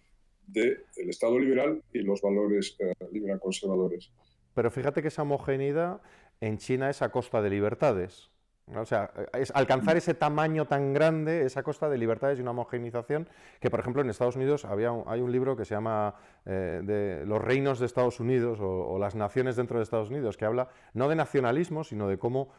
del Estado liberal y los valores liberal conservadores. Pero fíjate que esa homogeneidad en China es a costa de libertades. O sea, es alcanzar ese tamaño tan grande es a costa de libertades y una homogeneización que, por ejemplo, en Estados Unidos hay un libro que se llama de Los reinos de Estados Unidos o las naciones dentro de Estados Unidos, que habla no de nacionalismo, sino de cómo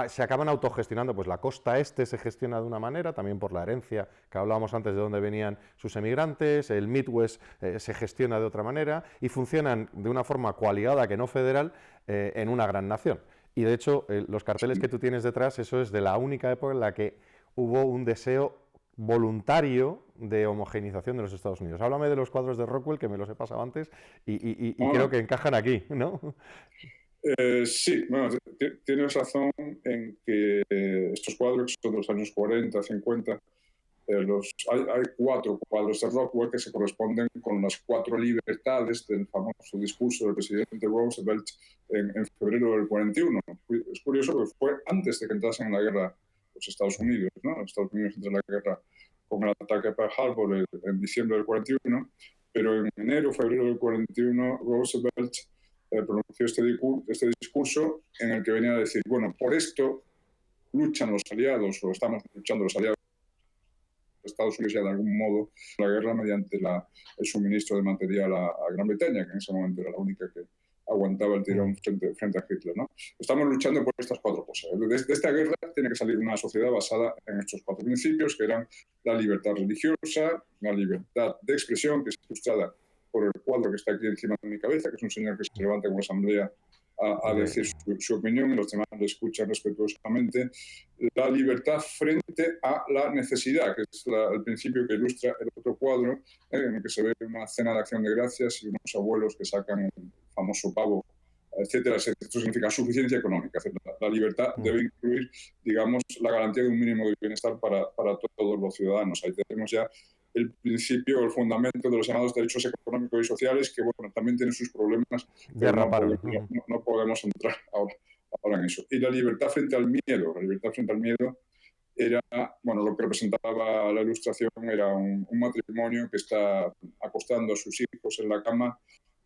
se acaban autogestionando. Pues la costa este se gestiona de una manera, también por la herencia que hablábamos antes de dónde venían sus emigrantes, el Midwest se gestiona de otra manera y funcionan de una forma coaligada que no federal en una gran nación. Y de hecho, los carteles que tú tienes detrás, eso es de la única época en la que hubo un deseo voluntario de homogeneización de los Estados Unidos. Háblame de los cuadros de Rockwell, que me los he pasado antes, y creo que encajan aquí, ¿no? Sí, bueno, tienes razón en que estos cuadros son de los años 40, 50. Hay 4 cuadros de Rockwell que se corresponden con las 4 libertades del famoso discurso del presidente Roosevelt en febrero del 41. Es curioso que fue antes de que entrasen en la guerra los Estados Unidos, ¿no? Los Estados Unidos entró en la guerra con el ataque a Pearl Harbor en diciembre del 41, pero en enero, febrero del 41, Roosevelt pronunció este discurso en el que venía a decir, bueno, por esto luchan los aliados, o estamos luchando los aliados Estados Unidos ya de algún modo la guerra mediante el suministro de material a Gran Bretaña, que en ese momento era la única que aguantaba el tirón frente a Hitler, ¿no? Estamos luchando por estas 4 cosas. De esta guerra tiene que salir una sociedad basada en estos 4 principios, que eran la libertad religiosa, la libertad de expresión, que es ilustrada por el cuadro que está aquí encima de mi cabeza, que es un señor que se levanta con la asamblea a decir su opinión y los demás le escuchan respetuosamente. La libertad frente a la necesidad, que es el principio que ilustra el otro cuadro, en el que se ve una cena de acción de gracias y unos abuelos que sacan el famoso pavo, etcétera. Esto significa suficiencia económica. La libertad debe incluir, digamos, la garantía de un mínimo de bienestar para todos los ciudadanos. Ahí tenemos ya el principio, el fundamento de los llamados derechos económicos y sociales, que bueno, también tienen sus problemas, pero no podemos entrar ahora en eso. Y la libertad frente al miedo. La libertad frente al miedo era, bueno, lo que representaba la ilustración era un matrimonio que está acostando a sus hijos en la cama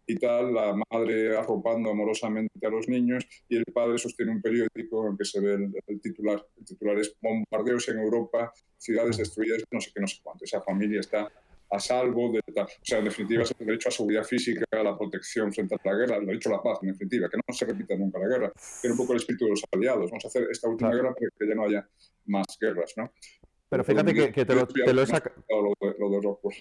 y tal, la madre arropando amorosamente a los niños y el padre sostiene un periódico en el que se ve el titular. El titular es bombardeos en Europa, ciudades destruidas, no sé qué, no sé cuánto. Esa familia está a salvo de tal. O sea, en definitiva, es el derecho a seguridad física, a la protección frente a la guerra, el derecho a la paz, en definitiva, que no se repita nunca la guerra. Era un poco el espíritu de los aliados. Vamos a hacer esta última guerra para que ya no haya más guerras, ¿no? Pero fíjate que te lo he sacado. Lo de Rockwell.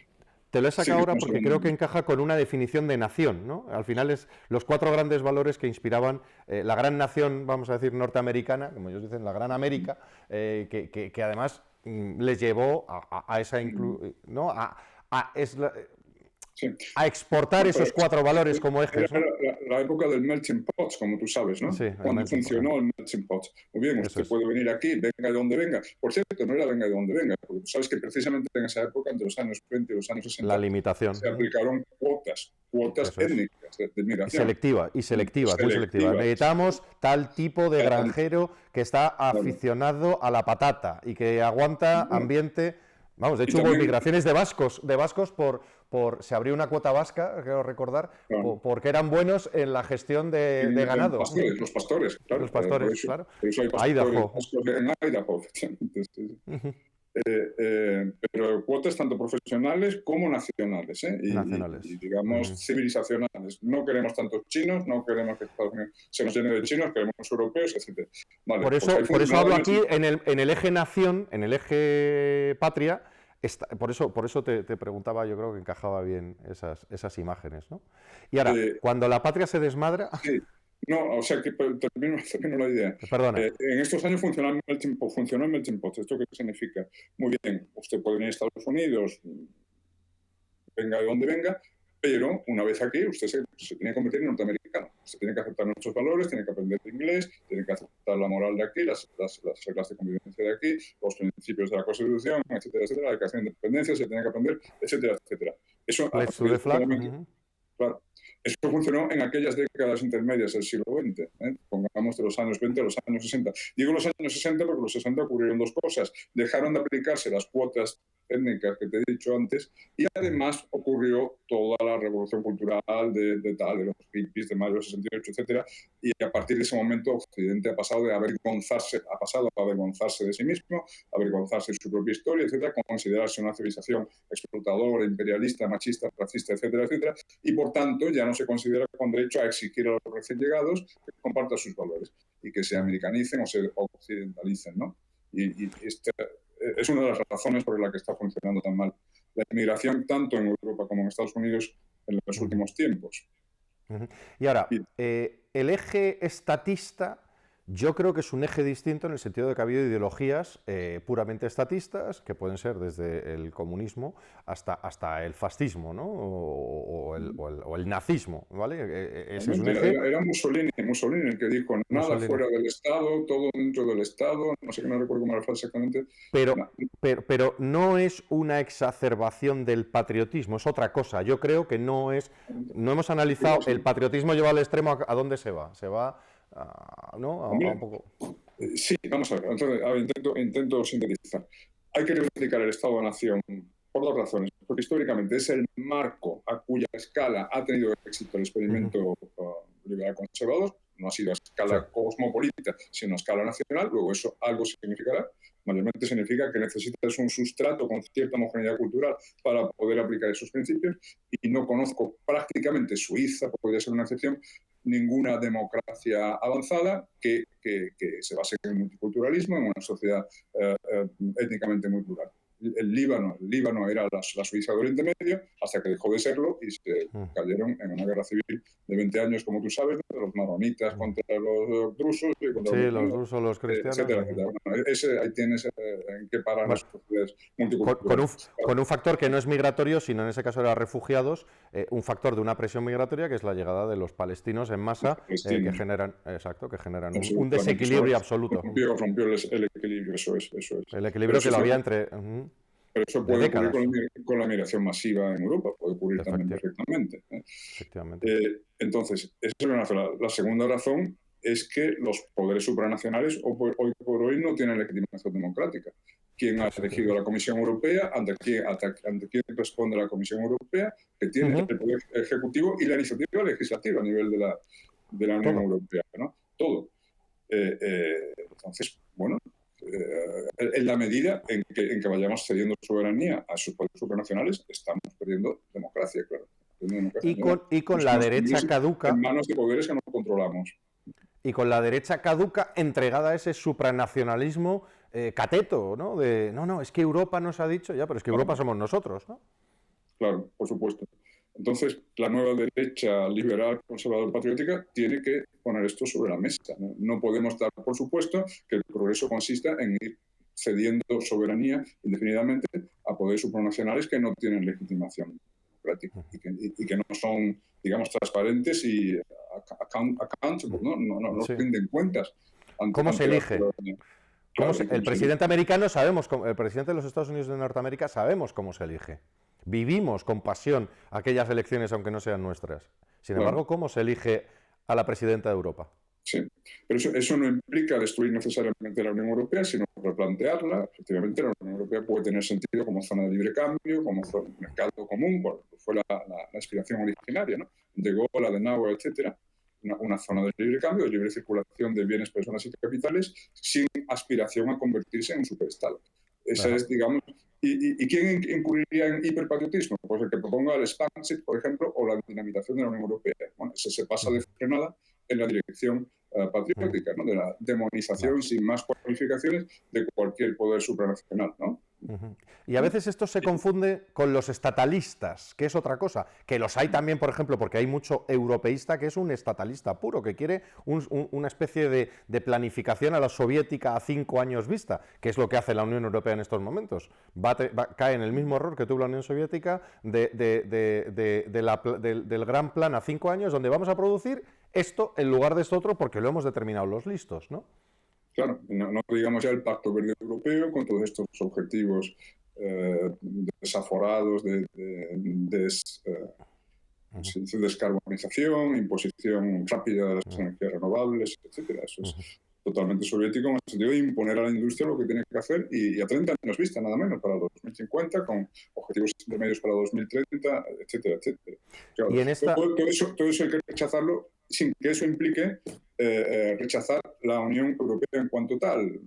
Te lo he sacado ahora porque creo que encaja con una definición de nación, ¿no? Al final es los 4 grandes valores que inspiraban la gran nación, vamos a decir, norteamericana, como ellos dicen, la gran América, que además les llevó a esa ¿no? Sí. A exportar esos 4 valores como ejes, ¿no? La época del melting pot, como tú sabes, ¿no? Sí, cuando funcionó el melting pot. Muy bien, usted puede venir aquí, venga de donde venga. Por cierto, no era venga de donde venga, porque tú sabes que precisamente en esa época, entre los años 20 y los años 60, la limitación, se aplicaron cuotas étnicas de migración. Y selectivas, muy selectivas. Necesitamos tal tipo de granjero que está aficionado a la patata y que aguanta ambiente. Vamos, de hecho hubo migraciones de vascos se abrió una cuota vasca, creo recordar, porque eran buenos en la gestión de ganado. Los pastores, claro. Los pastores, claro. Por eso hay pastores en Idaho. Pero cuotas tanto profesionales como nacionales, y digamos civilizacionales. No queremos tantos chinos, no queremos que Estados Unidos se nos llene de chinos, queremos europeos, etc. Vale, por eso hablo aquí en el eje nación, en el eje patria. Por eso te preguntaba, yo creo que encajaba bien esas imágenes, ¿no? Y ahora, cuando la patria se desmadra, sí. No, o sea que termino la idea. Perdona. En estos años funcionó el melting pot. ¿Esto qué significa? Muy bien, usted puede venir a Estados Unidos, venga de donde venga, pero una vez aquí usted se tiene que convertir en norteamericano. Usted tiene que aceptar nuestros valores, tiene que aprender inglés, tiene que aceptar la moral de aquí, las reglas de convivencia de aquí, los principios de la Constitución, etcétera, etcétera, la declaración de independencia, se tiene que aprender, etcétera, etcétera. Eso, a Let's do the flag. claro, eso funcionó en aquellas décadas intermedias del siglo XX, pongamos de los años 20 a los años 60. Digo los años 60 porque en los 60 ocurrieron dos cosas. Dejaron de aplicarse las cuotas étnicas que te he dicho antes y además ocurrió toda la revolución cultural de los hippies de mayo del 68, etcétera, y a partir de ese momento Occidente ha pasado a avergonzarse de sí mismo, a avergonzarse de su propia historia, etcétera, considerarse una civilización explotadora, imperialista, machista, racista, etcétera, etcétera, y por tanto ya no se considera con derecho a exigir a los recién llegados que compartan sus valores y que se americanicen o se occidentalicen, ¿no? Y esta es una de las razones por las que está funcionando tan mal la inmigración tanto en Europa como en Estados Unidos en los últimos tiempos. Y ahora, el eje estatista yo creo que es un eje distinto en el sentido de que ha habido ideologías puramente estatistas, que pueden ser desde el comunismo hasta el fascismo, ¿no? o el nazismo, ¿vale? Ese es un eje. Era Mussolini el que dijo nada fuera del Estado, todo dentro del Estado, no sé, no recuerdo cómo era la frase exactamente. Pero no es una exacerbación del patriotismo, es otra cosa. Yo creo que no hemos analizado, el patriotismo lleva al extremo, ¿a dónde se va? Se va... ¿no? Un poco. Sí, vamos a ver. Entonces, intento sintetizar. Hay que reivindicar el Estado de Nación por dos razones. Porque históricamente es el marco a cuya escala ha tenido éxito el experimento liberal conservador. No ha sido a escala cosmopolita, sino a escala nacional. Luego eso algo significará. Mayormente significa que necesitas un sustrato con cierta homogeneidad cultural para poder aplicar esos principios. Y no conozco prácticamente, Suiza podría ser una excepción, ninguna democracia avanzada que se base en el multiculturalismo, en una sociedad étnicamente muy plural. El Líbano era la Suiza de Oriente Medio hasta que dejó de serlo y se cayeron en una guerra civil de 20 años, como tú sabes, de los maronitas contra los drusos y contra los drusos, los cristianos, etcétera. Bueno, ahí tienes en qué parar las sociedades multiculturales. Con un factor que no es migratorio, sino en ese caso era refugiados, un factor de una presión migratoria que es la llegada de los palestinos en masa que generan un desequilibrio absoluto. Rompió el equilibrio, eso es. El equilibrio que lo había entre... Pero eso puede ocurrir con la migración masiva en Europa, puede ocurrir también perfectamente. Efectivamente. Entonces, esa es una razón. La segunda razón es que los poderes supranacionales hoy por hoy no tienen legitimación democrática. ¿Quién ha elegido a la Comisión Europea? ¿Ante quién responde la Comisión Europea? Que tiene el poder ejecutivo y la iniciativa legislativa a nivel de la Unión Europea, ¿no? Todo. Entonces, bueno, en la medida en que vayamos cediendo soberanía a sus poderes supranacionales, estamos perdiendo democracia, claro. Y con la derecha caduca... En manos de poderes que no controlamos. Y con la derecha caduca entregada a ese supranacionalismo cateto, ¿no? No, es que Europa nos ha dicho, ya, pero es que Europa somos nosotros, ¿no? Claro, por supuesto. Entonces, la nueva derecha liberal, conservadora, patriótica tiene que poner esto sobre la mesa. No podemos dar por supuesto que el progreso consista en ir cediendo soberanía indefinidamente a poderes supranacionales que no tienen legitimación democrática y que no son, digamos, transparentes y accountable, no rinden cuentas. ¿Cómo se elige? El presidente americano el presidente de los Estados Unidos de Norteamérica sabemos cómo se elige. Vivimos con pasión aquellas elecciones, aunque no sean nuestras. Sin embargo, ¿cómo se elige a la presidenta de Europa? Sí, pero eso no implica destruir necesariamente la Unión Europea, sino replantearla. Efectivamente, la Unión Europea puede tener sentido como zona de libre cambio, como mercado común, fue la aspiración originaria, ¿no? De Gaulle, Adenauer, etcétera. Una zona de libre cambio, de libre circulación de bienes, personas y capitales, sin aspiración a convertirse en un superestado. Esa es, digamos... ¿Y quién incurriría en hiperpatriotismo? Pues el que proponga el Spansit, por ejemplo, o la dinamitación de la Unión Europea. Bueno, ese se pasa de frenada en la dirección patriótica, ¿no? De la demonización sin más cualificaciones de cualquier poder supranacional, ¿no? Ujú. Y a veces esto se confunde con los estatalistas, que es otra cosa, que los hay también, por ejemplo, porque hay mucho europeísta que es un estatalista puro, que quiere una especie de planificación a la soviética a 5 años vista, que es lo que hace la Unión Europea en estos momentos. Cae en el mismo error que tuvo la Unión Soviética del gran plan a 5 años, donde vamos a producir esto en lugar de esto otro porque lo hemos determinado los listos, ¿no? Claro, no digamos ya el Pacto Verde Europeo con todos estos objetivos desaforados descarbonización, imposición rápida de las energías renovables, etcétera. Eso es totalmente soviético en el sentido de imponer a la industria lo que tiene que hacer y a 30 años vista, nada menos, para 2050, con objetivos intermedios para 2030, etcétera, etcétera. Claro, Y en esta... todo eso hay que rechazarlo sin que eso implique rechazar la Unión Europea en cuanto tal,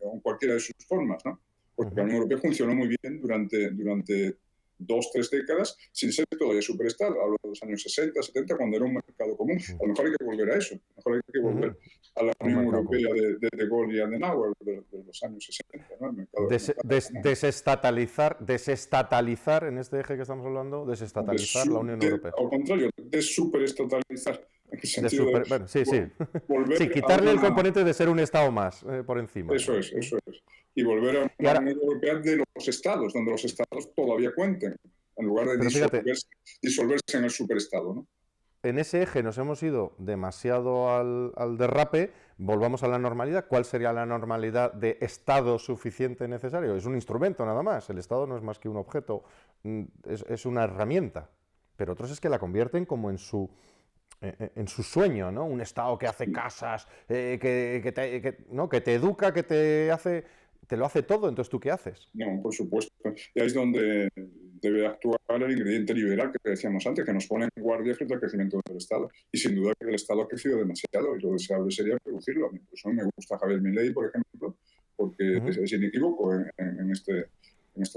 o en cualquiera de sus formas, ¿no? Porque la Unión Europea funcionó muy bien durante 2-3 décadas sin ser todavía superestado. Hablo de los años 60, 70, cuando era un mercado común. A lo mejor hay que volver a eso. A lo mejor hay que volver a la Unión Europea de Gaulle y Adenauer de los años 60, ¿no? Desestatalizar, en este eje que estamos hablando, desestatalizar la Unión Europea. Al contrario, desuperestatalizar. Bueno, sí. Sí, quitarle el componente de ser un Estado más por encima. Eso es. Y volver a una Unión Europea de los Estados, donde los Estados todavía cuenten, en lugar de disolverse en el superestado, ¿no? En ese eje nos hemos ido demasiado al derrape, volvamos a la normalidad. ¿Cuál sería la normalidad de Estado suficiente necesario? Es un instrumento nada más, el Estado no es más que un objeto, es una herramienta, pero otros es que la convierten como en su sueño, ¿no? Un Estado que hace casas, que te educa, te lo hace todo, entonces ¿tú qué haces? No, por supuesto. Y ahí es donde debe actuar el ingrediente liberal que decíamos antes, que nos pone en guardia frente al crecimiento del Estado. Y sin duda que el Estado ha crecido demasiado y lo deseable sería reducirlo. Por eso me gusta Javier Milei, por ejemplo, porque es inequívoco en este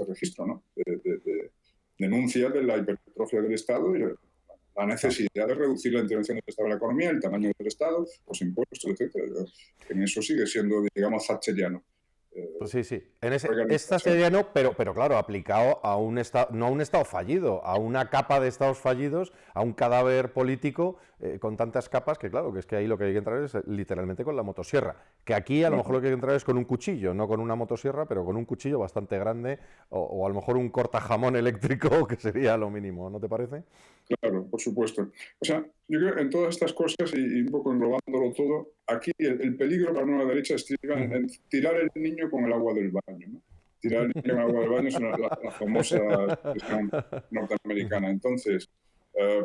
registro, ¿no? Denuncia de la hipertrofia del Estado y la necesidad de reducir la intervención del Estado en la economía, el tamaño del Estado, los impuestos, etcétera. En eso sigue siendo, digamos, thatcheriano. Pues sí. Esta sería pero claro, aplicado a un Estado, no a un Estado fallido, a una capa de Estados fallidos, a un cadáver político con tantas capas que claro, que es que ahí lo que hay que entrar es literalmente con la motosierra. Que aquí a lo mejor lo que hay que entrar es con un cuchillo, no con una motosierra, pero con un cuchillo bastante grande o a lo mejor un cortajamón eléctrico, que sería lo mínimo, ¿no te parece? Claro, por supuesto. O sea, yo creo que en todas estas cosas y un poco englobándolo todo, aquí el peligro para una derecha es tirar el niño con el agua del baño, ¿no? Tirar el niño con el agua del baño es la famosa expresión norteamericana. Entonces,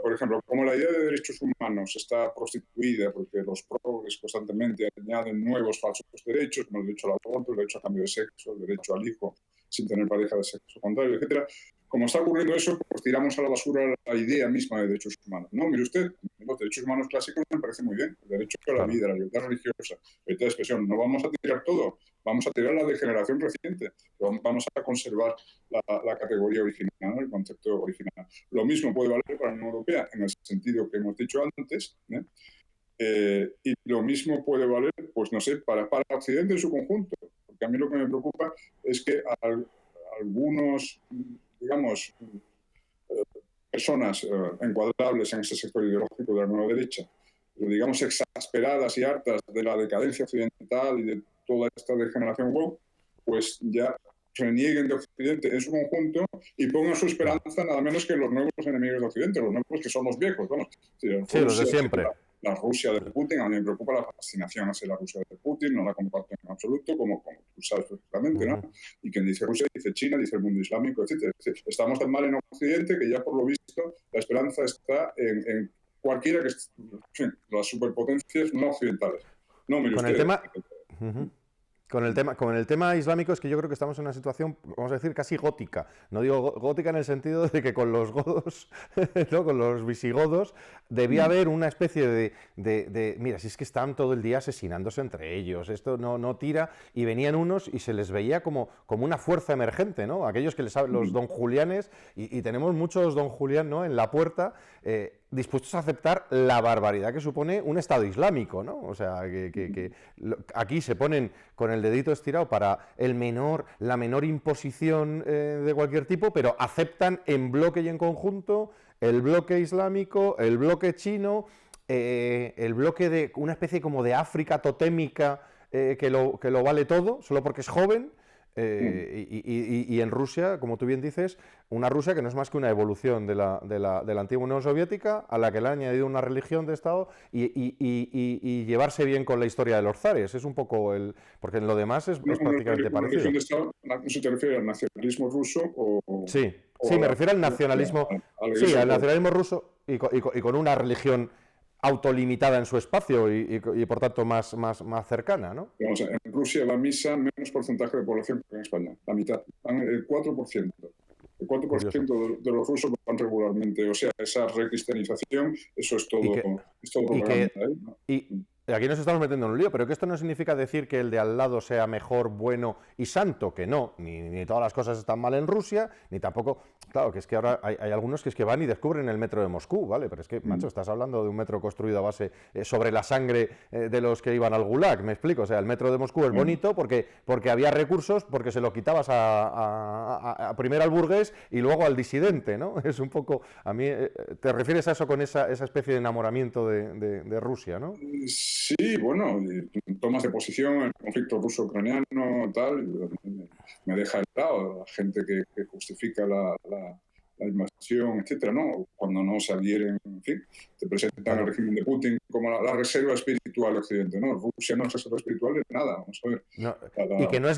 por ejemplo, como la idea de derechos humanos está prostituida porque los progres constantemente añaden nuevos falsos derechos, como el derecho al aborto, el derecho al cambio de sexo, el derecho al hijo sin tener pareja de sexo contrario, etcétera. Como está ocurriendo eso, pues tiramos a la basura la idea misma de derechos humanos. No, mire usted, los derechos humanos clásicos me parece muy bien. El derecho a la vida, la libertad religiosa, la libertad de expresión. No vamos a tirar todo, vamos a tirar la degeneración reciente. Vamos a conservar la categoría original, el concepto original. Lo mismo puede valer para la Unión Europea, en el sentido que hemos dicho antes, y lo mismo puede valer, pues no sé, para Occidente en su conjunto. Porque a mí lo que me preocupa es que algunos, digamos, personas encuadrables en ese sector ideológico de la nueva derecha, digamos, exasperadas y hartas de la decadencia occidental y de toda esta degeneración woke, pues ya renieguen de Occidente en su conjunto y pongan su esperanza nada menos que en los nuevos enemigos de Occidente, los nuevos que son los viejos, vamos. Sí, los de siempre. La Rusia de Putin, a mí me preocupa la fascinación hacia la Rusia de Putin, no la comparto en absoluto, como tú sabes perfectamente, ¿no? Y quien dice Rusia dice China, dice el mundo islámico, etc. Estamos tan mal en Occidente que ya por lo visto la esperanza está en cualquiera que las superpotencias no occidentales. No, mire usted. Con el tema islámico es que yo creo que estamos en una situación, vamos a decir, casi gótica. No digo gótica en el sentido de que con los godos, ¿no? Con los visigodos, debía haber una especie de mira, si es que están todo el día asesinándose entre ellos, esto no tira, y venían unos y se les veía como una fuerza emergente, ¿no? Aquellos que les saben, los don Julianes, y tenemos muchos don Julián, ¿no? En la puerta, dispuestos a aceptar la barbaridad que supone un Estado islámico, ¿no? O sea, aquí se ponen con el dedito estirado para la menor imposición de cualquier tipo, pero aceptan en bloque y en conjunto el bloque islámico, el bloque chino, el bloque de una especie como de África totémica que lo vale todo, solo porque es joven. Y en Rusia, como tú bien dices, una Rusia que no es más que una evolución de la antigua Unión Soviética, a la que le han añadido una religión de Estado y llevarse bien con la historia de los zares. Es un poco el... Porque en lo demás es prácticamente una parecido. religión de Estado, ¿no se te refiere al nacionalismo ruso Sí, o me refiero al nacionalismo... a la Sí, Iglesia al ortodoxa? nacionalismo ruso y con una religión autolimitada en su espacio y por tanto más cercana, ¿no? Vamos, en Rusia la misa menos porcentaje de población que en España, la mitad, el 4%. El Curioso. 4% de los rusos van regularmente, o sea, esa recristianización, eso es Y todo, que, es todo y propaganda, que ¿eh? ¿No? y aquí nos estamos metiendo en un lío, pero que esto no significa decir que el de al lado sea mejor, bueno y santo, que no, ni todas las cosas están mal en Rusia, ni tampoco, claro, que es que ahora hay algunos que es que van y descubren el metro de Moscú, ¿vale? Pero es que, macho, estás hablando de un metro construido a base sobre la sangre de los que iban al Gulag, me explico, o sea, el metro de Moscú es bonito porque había recursos, porque se lo quitabas primero al burgués y luego al disidente, ¿no? Es un poco, a mí, te refieres a eso con esa especie de enamoramiento de Rusia, ¿no? Sí, bueno, tomas de posición, el conflicto ruso-ucraniano, tal, me deja helado la gente que justifica la invasión, etcétera, ¿no? Cuando no se adhieren, en fin, te presentan Claro. al régimen de Putin como la reserva espiritual de Occidente, ¿no? Rusia no es reserva espiritual de nada, vamos a ver. No, y que no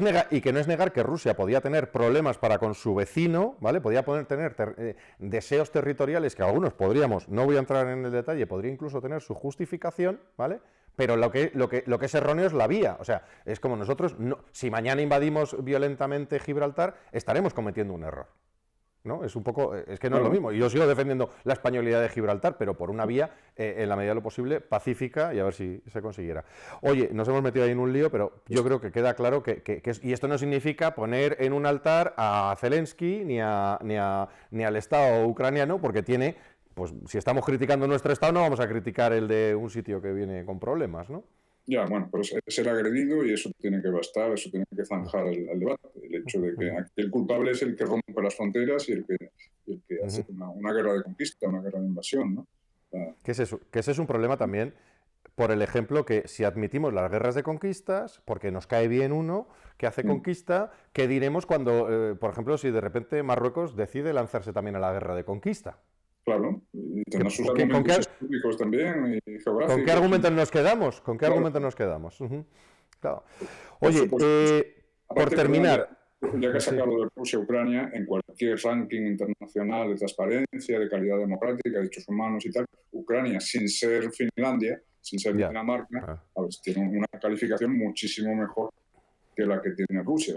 es negar que Rusia podía tener problemas para con su vecino, ¿vale? Podía tener deseos territoriales que algunos podríamos, no voy a entrar en el detalle, podría incluso tener su justificación, ¿vale? Pero lo que es erróneo es la vía. O sea, es como nosotros, si mañana invadimos violentamente Gibraltar, estaremos cometiendo un error. ¿No? Es un poco, es que no es lo mismo. Y yo sigo defendiendo la españolidad de Gibraltar, pero por una vía, en la medida de lo posible, pacífica y a ver si se consiguiera. Oye, nos hemos metido ahí en un lío, pero yo creo que queda claro y esto no significa poner en un altar a Zelensky ni al Estado ucraniano, porque tiene, pues si estamos criticando nuestro Estado, no vamos a criticar el de un sitio que viene con problemas, ¿no? Ya, bueno, pero es ser agredido y eso tiene que bastar, eso tiene que zanjar el debate. El hecho de que aquí el culpable es el que rompe las fronteras y el que hace una guerra de conquista, una guerra de invasión, ¿no? Que ese es un problema también por el ejemplo que si admitimos las guerras de conquistas, porque nos cae bien uno que hace conquista, ¿qué diremos cuando, por ejemplo, si de repente Marruecos decide lanzarse también a la guerra de conquista? Claro, y tendrá sus argumentos históricos también y geográficos. ¿Con qué argumentos nos quedamos? ¿Con qué argumentos nos quedamos? Claro. Oye, por terminar... Ya que has sacado de Rusia-Ucrania, en cualquier ranking internacional de transparencia, de calidad democrática, de derechos humanos y tal, Ucrania, sin ser Finlandia, sin ser Dinamarca, tiene una calificación muchísimo mejor que la que tiene Rusia.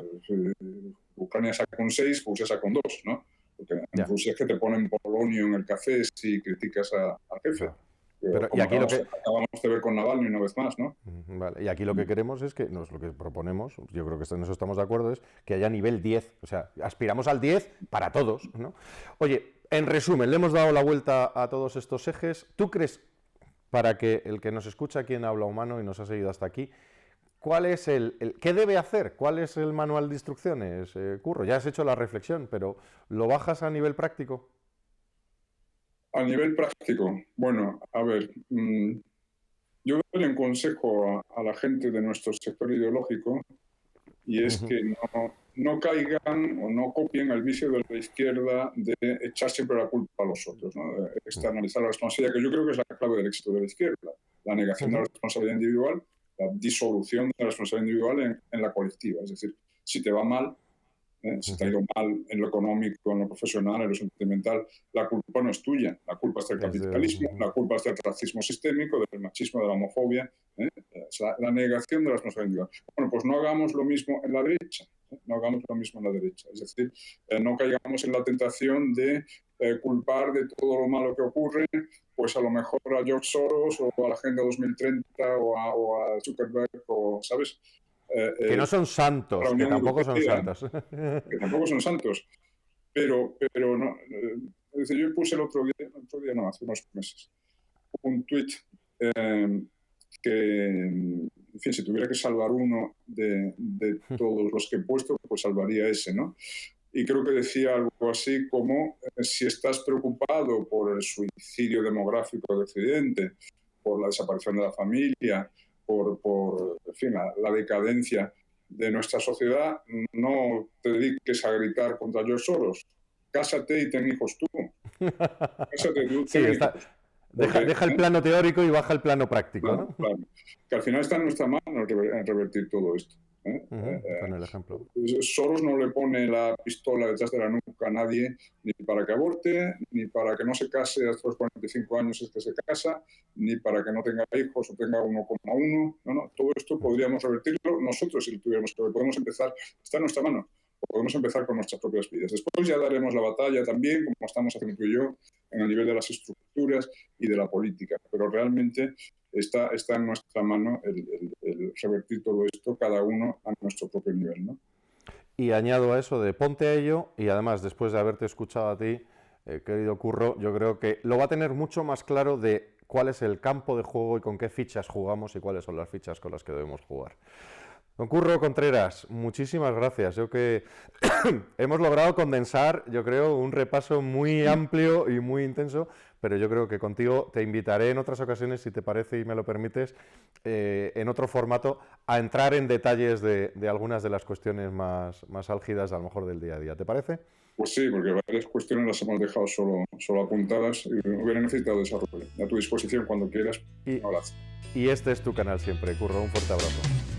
Ucrania saca un 6, Rusia saca un 2, ¿no? Porque en Rusia es que te ponen polonio en el café si criticas al jefe. Pero y aquí acabamos de ver con Navalny una vez más, ¿no? Vale, y aquí lo que queremos es que, lo que proponemos, yo creo que en eso estamos de acuerdo, es que haya nivel 10, o sea, aspiramos al 10 para todos, ¿no? Oye, en resumen, le hemos dado la vuelta a todos estos ejes. ¿Tú crees, para que el que nos escucha aquí en Habla Humano y nos ha seguido hasta aquí, cuál es qué debe hacer? ¿Cuál es el manual de instrucciones, Curro? Ya has hecho la reflexión, pero ¿lo bajas a nivel práctico? A nivel práctico, bueno, a ver, yo doy un consejo a la gente de nuestro sector ideológico y es que no caigan o no copien el vicio de la izquierda de echar siempre la culpa a los otros, ¿no? De externalizar la responsabilidad, que yo creo que es la clave del éxito de la izquierda, la negación de la responsabilidad individual, la disolución de la responsabilidad individual en la colectiva. Es decir, si te va mal, si te ha ido mal en lo económico, en lo profesional, en lo sentimental, la culpa no es tuya. La culpa es del capitalismo, la culpa es del racismo sistémico, del machismo, de la homofobia. Es la negación de la responsabilidad. Bueno, pues no hagamos lo mismo en la derecha. No hagamos lo mismo en la derecha. Es decir, no caigamos en la tentación de culpar de todo lo malo que ocurre, pues a lo mejor a George Soros o a la Agenda 2030 o a Zuckerberg, o, ¿sabes? Que no son santos, que tampoco son santos. Que tampoco son santos. Pero no, Es decir, yo puse el otro día no, hace unos meses, un tuit que, en fin, si tuviera que salvar uno de todos los que he puesto, pues salvaría ese, ¿no? Y creo que decía algo así como, si estás preocupado por el suicidio demográfico de Occidente, por la desaparición de la familia, por en fin, la decadencia de nuestra sociedad, no te dediques a gritar contra George Soros. Cásate y ten hijos tú. Cásate tú, Sí, deja el plano teórico y baja el plano práctico, claro, ¿no? claro. Que al final está en nuestra mano revertir todo esto. Con el ejemplo. Soros no le pone la pistola detrás de la nuca a nadie, ni para que aborte, ni para que no se case hasta los 45 años es que se casa, ni para que no tenga hijos o tenga 1,1. No, todo esto podríamos revertirlo nosotros si lo tuviéramos, pero podemos empezar, está en nuestra mano. Podemos empezar con nuestras propias vidas. Después ya daremos la batalla también, como estamos haciendo tú y yo, en el nivel de las estructuras y de la política. Pero realmente está en nuestra mano el revertir todo esto, cada uno a nuestro propio nivel, ¿no? Y añado a eso de ponte a ello, y además después de haberte escuchado a ti, querido Curro, yo creo que lo va a tener mucho más claro de cuál es el campo de juego y con qué fichas jugamos y cuáles son las fichas con las que debemos jugar. Don Curro Contreras, muchísimas gracias. Yo que hemos logrado condensar, yo creo, un repaso muy amplio y muy intenso, pero yo creo que contigo te invitaré en otras ocasiones, si te parece y me lo permites, en otro formato, a entrar en detalles de algunas de las cuestiones más álgidas, a lo mejor del día a día. ¿Te parece? Pues sí, porque varias cuestiones las hemos dejado solo apuntadas y hubiera necesitado desarrollo. A tu disposición cuando quieras. Y este es tu canal siempre, Curro. Un fuerte abrazo.